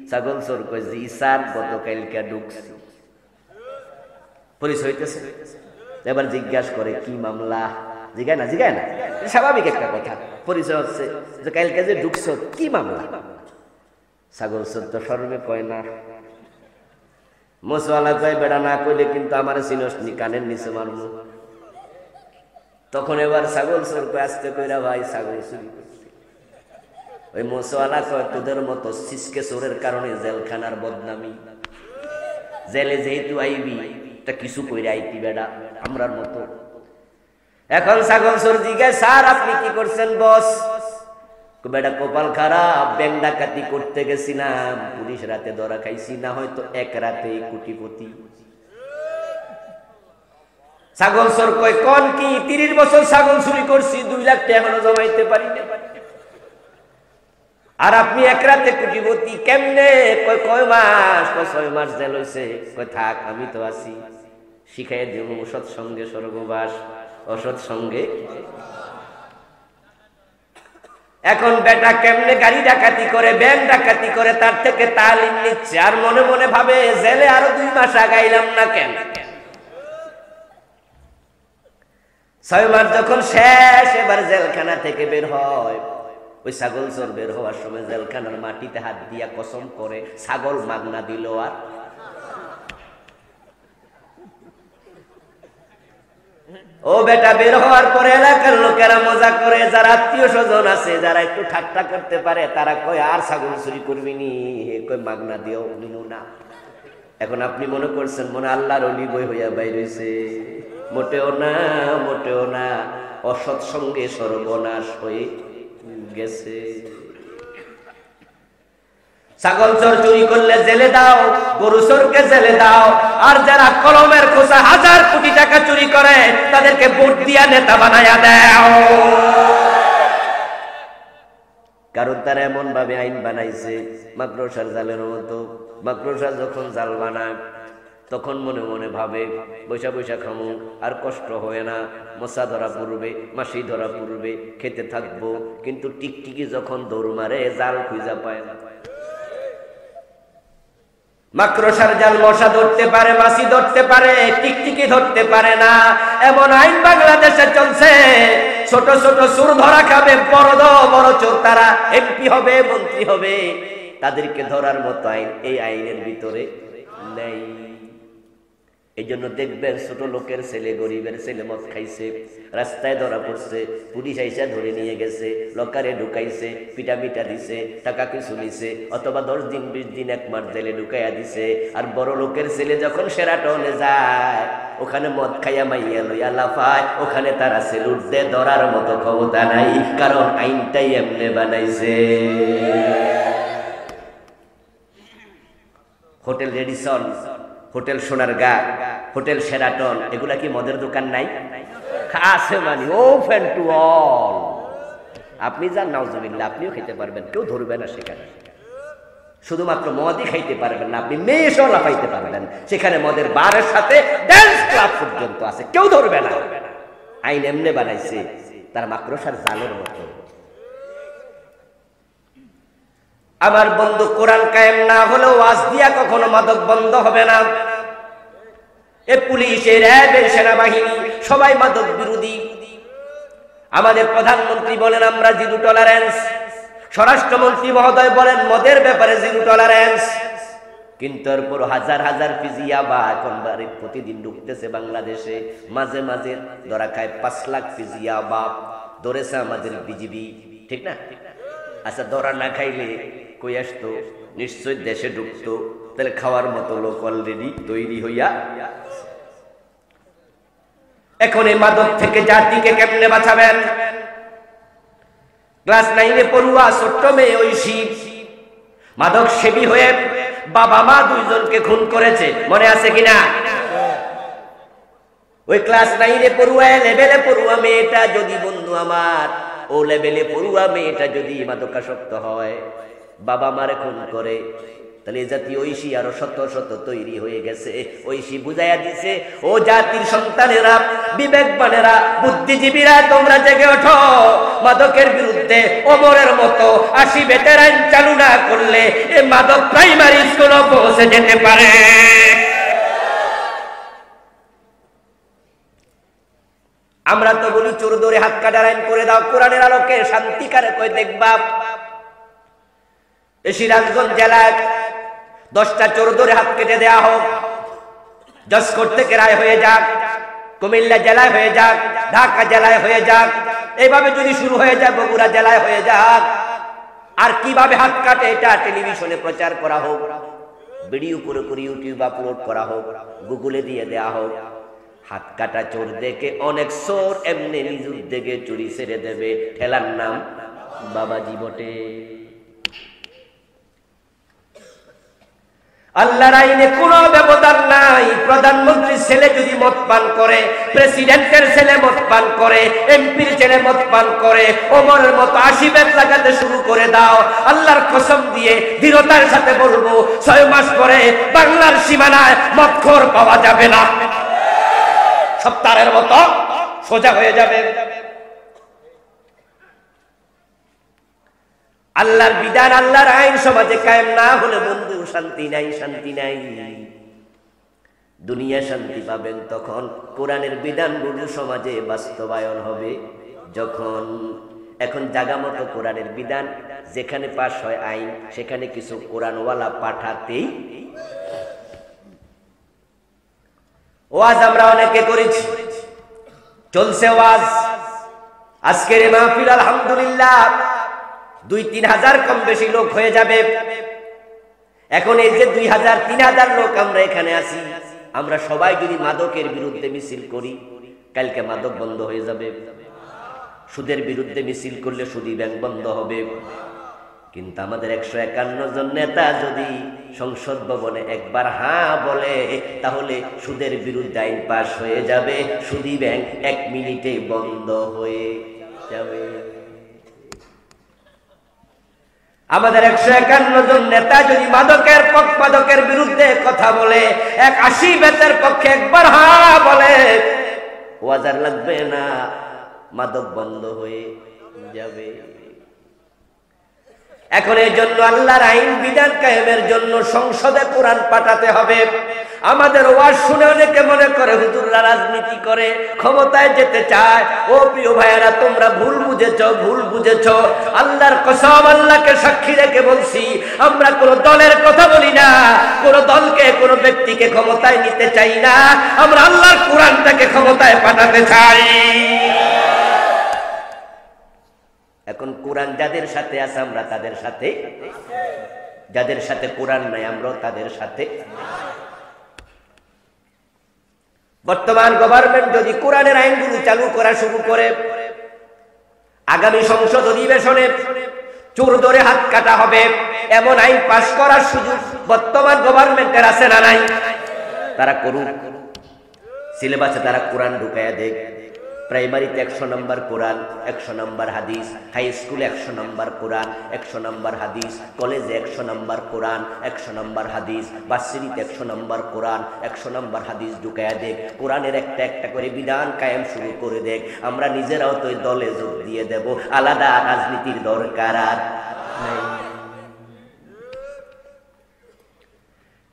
ছাগল চোর কয়, জি স্যার, গতকালকে ঢুকছি। পুলিশ হইতেছে, এবার জিজ্ঞাসা করে কি মামলা? জিগায় না স্বাভাবিক একটা কথা। পরিচয় হচ্ছে যে কালকে যে ঢুকছো কি মামলা? ছাগল চোর তো সর্বে কয় না। মোছওয়ালা কয়, বেড়া না কইলে কিন্তু আমার সিনসনি কানের নিচে মারমু। তখন এবার ছাগল চোর কয়, আসতে কইরা ভাই ছাগল চুরি করছে। ওই মোছওয়ালা কয়, তোদের মতো সিসকে চোরের কারণে জেলখানার বদনামি, জেলে যেহেতু আইবি তা কিছু কইরা আইতি বেড়া আমরার মতো। এখন ছাগল চোর জিজ্ঞাসা, স্যার আপনি কি করছেন বস? বেটা কপাল খারাপ, ব্যাংক ডাকাতি করতে গেছিলাম, পুলিশ রাতে ধরা খাইছি, না হয়তো এক রাতে কোটিপতি। ছাগল চোর কয়, কোন কি? 30 বছর ছাগল চুরি করছি, 2 লাখ টাকা এখনো জমাইতে পারি না, আর আপনি এক রাতে কোটিপতি কেমনে? কয় কয় মাস? কয় 6 মাস জেল হইছে। কয় থাক আমি তো আছি, শিখাই দেব সৎসঙ্গে স্বর্গবাস, অসৎ সঙ্গে। এখন বেটা কেমনে গাড়ি ডাকাতি করে, ব্যাংক ডাকাতি করে, তার থেকে তালিম নিচ্ছে, আর মনে মনে ভাবে জেলে আরো 2 মাস আগাইলাম না কেন? 6 মাস যখন শেষ, এবার জেলখানা থেকে বের হয়। ওই ছাগল চোর বের হওয়ার সময় জেলখানার মাটিতে হাত দিয়া কসম করে, ছাগল মাগনা দিল আর। ও বেটা বের হওয়ার পরে এলাকার লোকেরা মজা করে, যারা আত্মীয় স্বজন আছে, যারা একটু ঠাট্টা করতে পারে, তারা কয় আর ছাগল চুরি করবি নি? কয় মাগনা দিও নিনু না। এখন আপনি মনে করছেন মনে আল্লাহর ওলি বই হইয়া বাইর হইছে। মোটেও না, মোটেও না, অসৎ সঙ্গে সর্বনাশ হয়ে গেছে। ছাগল চোর চুরি করলে জেলে দাও, গরু চোরকে জেলে দাও, আর যারা কলমের খোঁচা 1000 কোটি টাকা চুরি করে তাদেরকে ভোট দিয়া নেতা বানায়া দাও। কারণ তারা এমন ভাবে আইন বানাইছে মাকড়সার জালের মতো। মাকড়সা যখন জাল বানায় তখন মনে মনে ভাবে বৈশা বৈশা খামু, আর কষ্ট হয় না, মশা ধরা পড়বে, মাছি ধরা পড়বে, খেতে থাকবো। কিন্তু টিকটিকি যখন দৌড় মারে, জাল খুঁজা পায় না। মাকড়সার জাল মশা ধরতে পারে, মাছি ধরতে পারে, টিকটিকি ধরতে পারে না। এমন আইন বাংলাদেশে চলছে, ছোট ছোট চোর ধরা খাবে, বড় বড় চোর তারা এমপি হবে, মন্ত্রী হবে, তাদেরকে ধরার মতো আইন এই আইনের ভিতরে নেই। এই জন্য দেখবেন ছোট লোকের ছেলে, গরিবের ছেলে মদ খাইছে, রাস্তায় ধরা পড়ছে, পুলিশ আইসা ধরে নিয়ে গেছে, লকারে ঢুকাইছে, পিটা দিছে, টাকা কিছু নিছে, অথবা 10 দিন 20 দিন 1 মাস জেলে ঢুকাইয়া দিছে। আর বড় লোকের ছেলে যখন সেরাটনে যায়, ওখানে মদ খাইয়া মাইয়া লইয়া লাফায়, ওখানে তারা সেলুট দে, ধরার মতো ক্ষমতা নাই, কারণ আইনটাই এমনে বানাইছে। Hotel Radisson, hotel Sonargaon, hotel Sheraton, এগুলা কি মদের দোকান নাই? আছে, মানে ওপেন টু অল। আপনি যান, নাউজুবিল্লাহ, আপনিও খেতে পারবেন, কেউ ধরবে না সেখানে। শুধুমাত্র মদই খাইতে পারবেন না, আপনি মেয়েও লাফাইতে পারবেন সেখানে। মদের বারের সাথে ড্যান্স ক্লাব পর্যন্ত আছে, কেউ ধরবে না। আইন এমনে বানাইছে, তার মাকড়সার জালের মতো। আমার বন্ধু, কোরআন কায়েম না হলেও ওয়াজ দিয়া কখনো মাদক বন্ধ হবে না। এ পুলিশের, র্যাবের, সেনাবাহিনী সবাই মাদক বিরোধী। আমাদের প্রধানমন্ত্রী বলেন আমরা জিরো টলারেন্স, স্বরাষ্ট্রমন্ত্রী মহোদয় বলেন মদের ব্যাপারে জিরো টলারেন্স। কিন্তু এরপর হাজার হাজার পিজিয়াবা এখন প্রতিদিন ঢুকতেছে বাংলাদেশে। মাঝে মাঝে ধরা খায় 5 লাখ পিজিয়াবা ধরেছে আমাদের বিজিবি, ঠিক না? আচ্ছা ধরা না খাইলে কই আসতো? নিশ্চয় দেশে ঢুকতো। তাহলে খাওয়ার মতো লোক অলরেডি তৈরি হইয়া। এখন এই মাদক থেকে জাতিকে কেমনে বাঁচাবেন? ক্লাস 9-এ পড়ুয়া ছোট্ট মেয়ে ঐশী মাদক সেবী হয়ে বাবা মা দুইজনকে খুন করেছে, মনে আছে কিনা? ওই ক্লাস 9-এ পড়ুয়া, লেভেলে পড়ুয়া মেয়েটা যদি, বন্ধু আমার, ও লেভেলে পড়ুয়া মেয়েটা যদি মাদকাসক্ত হয়, বাবা মারে খুন করে, তাহলে এই জাতি ঐশী আরো শত শত তৈরি হয়ে গেছে। ঐশী বুঝাইয়া দিছে, ও জাতির সন্তানেরা, বিবেকবানেরা, বুদ্ধিজীবীরা, তোমরা জেগে ওঠো। মাদকের বিরুদ্ধে ওমরের মতো 80 ভেটারান চালু না করলে এ মাদক প্রাইমারি স্কুলে পৌঁছে যেতে পারে। আমরা তো বলি চোর ধরে হাত কাটার আইন করে দাও, কোরআনের আলোকে শান্তিকারে কই দেখবা। এই সিরাজগঞ্জ জেলায় 10টা চোর ধরে হাত কেটে দেয়া হোক, জজকোর্ট থেকে রায় হয়ে যাক, কুমিল্লা জেলায় হয়ে যাক, ঢাকা জেলায় হয়ে যাক, এইভাবে যদি শুরু হয়ে যায় বগুড়া জেলায় হয়ে যাক। আর কিভাবে হাত কাটে এটা টেলিভিশনে প্রচার করা হোক, ভিডিও করে করে ইউটিউব আপলোড করা হোক, গুগলে দিয়ে দেয়া হোক। হাত কাটা চোর দেখে অনেক চোর এমনি নিজ উদ্যোগে চুরি ছেড়ে দেবে, ঠেলার নাম বাবাজি বটে। আল্লাহর আইনে কোনো ব্যবধান নাই। প্রধানমন্ত্রীর ছেলে যদি মদ পান করে, প্রেসিডেন্টের ছেলে মদ পান করে, এমপির ছেলে মদ পান করে, ওমরের মতো 80 বেত লাগাতে শুরু করে দাও। আল্লাহর কসম দিয়ে দৃঢ়তার সাথে বলবো, 6 মাস পরে বাংলার সীমানায় মদখোর পাওয়া যাবে না, সপ্তাহের মতো সোজা হয়ে যাবে। আল্লাহর বিধান, আল্লাহর আইন সমাজে কায়েম না হলে বন্ধু শান্তি নাই, শান্তি নাই। দুনিয়া শান্তি পাবেন তখন কোরআনের বিধানগুলো সমাজে বাস্তবায়ন হবে যখন। এখন জায়গা মতো কোরআনের বিধান যেখানে পাশ হয় আইন, সেখানে কিছু কোরআনওয়ালা পাঠাতেই। ওয়াজ আমরা অনেকে করেছি, চলছে ওয়াজ। আজকের এই মাহফিল আলহামদুলিল্লাহ 2-3 হাজার কম বেশি লোক হয়ে যাবে। এখন এই যে 2000-3000 লোক আমরা এখানে আছি, আমরা সবাই যদি মাদকের বিরুদ্ধে মিছিল করি, কালকে মাদক বন্ধ হয়ে যাবে। সুদের বিরুদ্ধে মিছিল করলে সুদী ব্যাংক বন্ধ হবে। কিন্তু আমাদের 151 জন নেতা যদি সংসদ ভবনে একবার হ্যাঁ বলে, তাহলে সুদের বিরুদ্ধে আইন পাশ হয়ে যাবে, সুদী ব্যাংক 1 মিনিটে বন্ধ হয়ে যাবে। আমাদের 151 জন নেতা যদি মাদকের বিরুদ্ধে কথা বলে, 80 বেতের পক্ষে একবার হ্যাঁ বলে, ওয়াজার লাগবে না, মাদক বন্ধ হয়ে যাবে। এখন এই জন্য আল্লাহর আইন বিধান কায়েমের জন্য সংসদে কোরআন পাঠাতে হবে। আমাদের ওয়াজ শুনে অনেকে মনে করে হুজুররা রাজনীতি করে, ক্ষমতায় যেতে চায়। ও প্রিয় ভাইয়েরা, তোমরা ভুল বুঝেছ। আল্লাহর কসম, আল্লাহকে সাক্ষী রেখে বলছি, আমরা কোন দলের কথা বলি না, কোন দলকে, কোন ব্যক্তিকে ক্ষমতায় নিতে চাই না। আমরা আল্লাহর কোরআনটাকে ক্ষমতায় পাঠাতে চাই। এখন কোরআন যাদের সাথে আছে আমরা তাদের সাথে, যাদের সাথে কোরআন নাই আমরাও তাদের সাথে। বর্তমান গভর্নমেন্ট যদি কোরআনের আইনগুলো চালু করা শুরু করে, আগামী সংসদ অধিবেশনে চোর ধরে হাত কাটা হবে এমন আইন পাশ করার সুযোগ বর্তমান গভর্নমেন্টের আছে না নাই? তারা করুক, সিলেবাসে তারা কোরআন ঢুকাইয়া দেখ। প্রাইমারিতে 100 নম্বর কোরআন, 100 নম্বর হাদিস, হাই স্কুলে 100 নম্বর কোরআন, 100 নম্বর হাদিস, কলেজে 100 নম্বর কোরআন, 100 নম্বর হাদিস, ভার্সিটিতে 100 নম্বর কোরআন, 100 নম্বর হাদিস ঢুকাইয়া দেখ। কোরআনের একটা একটা করে বিধান কায়েম শুরু করে দেখ। আমরা নিজেরাও তো দলে যোগ দিয়ে দেব, আলাদা রাজনীতির দরকার আর নাই।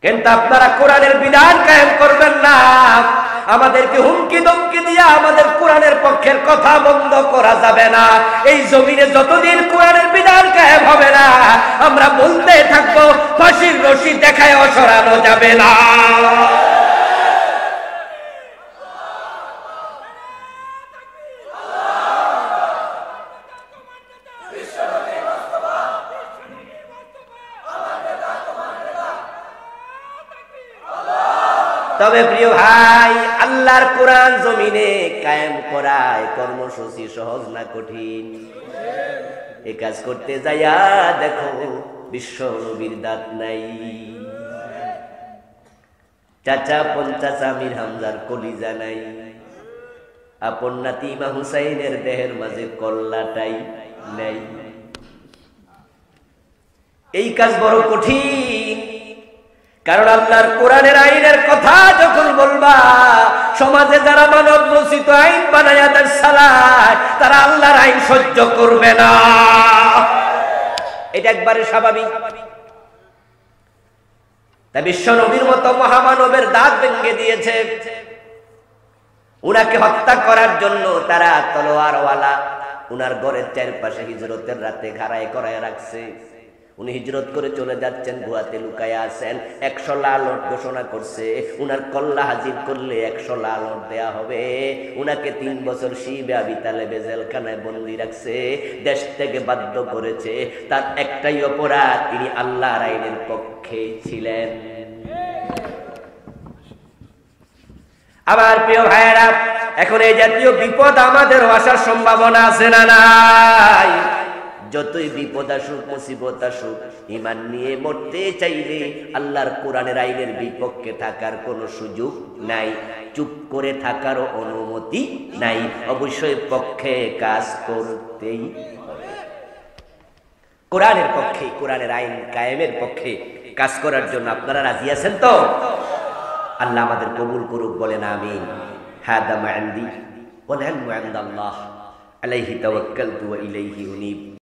কিন্তু আপনারা কোরআনের বিধান কায়েম করবেন না, আমাদেরকে হুমকি ধমকি দিয়া আমাদের কোরআনের পক্ষের কথা বন্ধ করা যাবে না। এই জমিনে যতদিন কোরআনের বিধান কায়েম হবে না, আমরা বলতে থাকবো, ফাঁসির রশি দেখায় সরানো যাবে না। তবে প্রিয় ভাই, আল্লাহর কোরআন জমিনে কায়েম করায় কর্মসূচি সহজ না কঠিন? এই কাজ করতে যাইয়া দেখো বিশ্ব নবীর দাঁত নাই, চাচা পঞ্চাচা আমির হামজার কলিজা নাই, আপন নাতি ইমাম হুসাইনের দেহের মাঝে কল্লাটাই নাই। এই কাজ বড় কঠিন, কারণ আল্লাহর কোরআনের আইনের কথা যখন বলবা, সমাজে যারা মানব রচিত আইন বানায়া দেশ চালায়, তারা আল্লাহর আইন সহ্য করবে না। এটা একবারে স্বাভাবিক। তাই বিশ্ব নবীর মতো মহামানবের দাঁত ভেঙে দিয়েছে। উনাকে হত্যা করার জন্য তারা তলোয়ারওয়ালা উনার ঘরের চারপাশে হিজরতের রাতে ঘাড়ায় করায় রাখছে। উনি হিজরত করে চলে যাচ্ছেন, গুহাতে লুকায়া আছেন। 100 লালট ঘোষণা করছে, উনার কল্লা হাজির করলে 100 লালট দেয়া হবে। উনাকে 3 বছর শিবে আবি তালেবে জেলখানায় বন্দী রাখছে, দেশ থেকে বাধ্য করেছে। তার একটাই অপরাধ, তিনি আল্লাহর আইনের পক্ষে ছিলেন। আমার প্রিয় ভাইয়েরা, এখন এই জাতীয় বিপদ আমাদের আসার সম্ভাবনা আছে না নাই? যতই বিপদ আসুক, মুসিবত আসুক, ঈমান নিয়ে মরতে চাইলে আল্লাহর কোরআনের আইনের বিপক্ষে থাকার কোনো সুযোগ নাই, চুপ করে থাকারও অনুমতি নাই। অবশ্যই পক্ষে কাজ করতেই হবে। কোরআনের পক্ষে, কোরআনের আইন কায়েমের পক্ষে কাজ করার জন্য আপনারা রাজি আছেন তো? আল্লাহ আমাদের কবুল করুক, বলেন আমিন। হাদা মা ইনদি ওয়াল ইলমু ইনদাল্লাহ, আলাইহি তাওয়াক্কালতু ওয়া ইলাইহি উনীব।